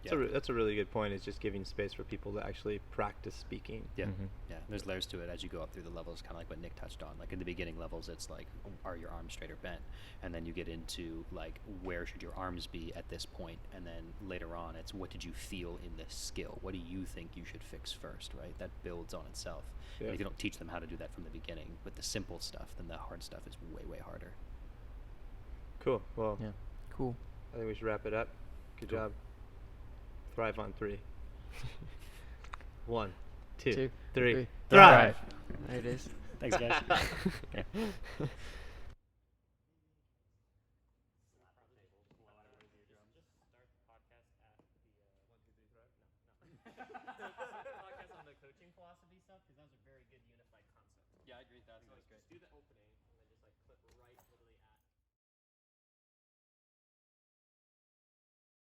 That's a really good point, is just giving space for people to actually practice speaking. Yeah. Yeah. There's layers to it as you go up through the levels, kind of like what Nick touched on. Like in the beginning levels, it's like, are your arms straight or bent? And then you get into like, where should your arms be at this point? And then later on, it's what did you feel in this skill? What do you think you should fix first, right? That builds on itself. Yeah. And if you don't teach them how to do that from the beginning with the simple stuff, then the hard stuff is way, way harder. Cool. Well, Yeah. Cool. I think we should wrap it up. Good job. Thrive on 3. 1, 2, 3. Thrive. Thrive. There it is. Thanks, guys. Podcast on the coaching philosophy stuff, because that was a very good unified concept. Yeah, I agree. That's great.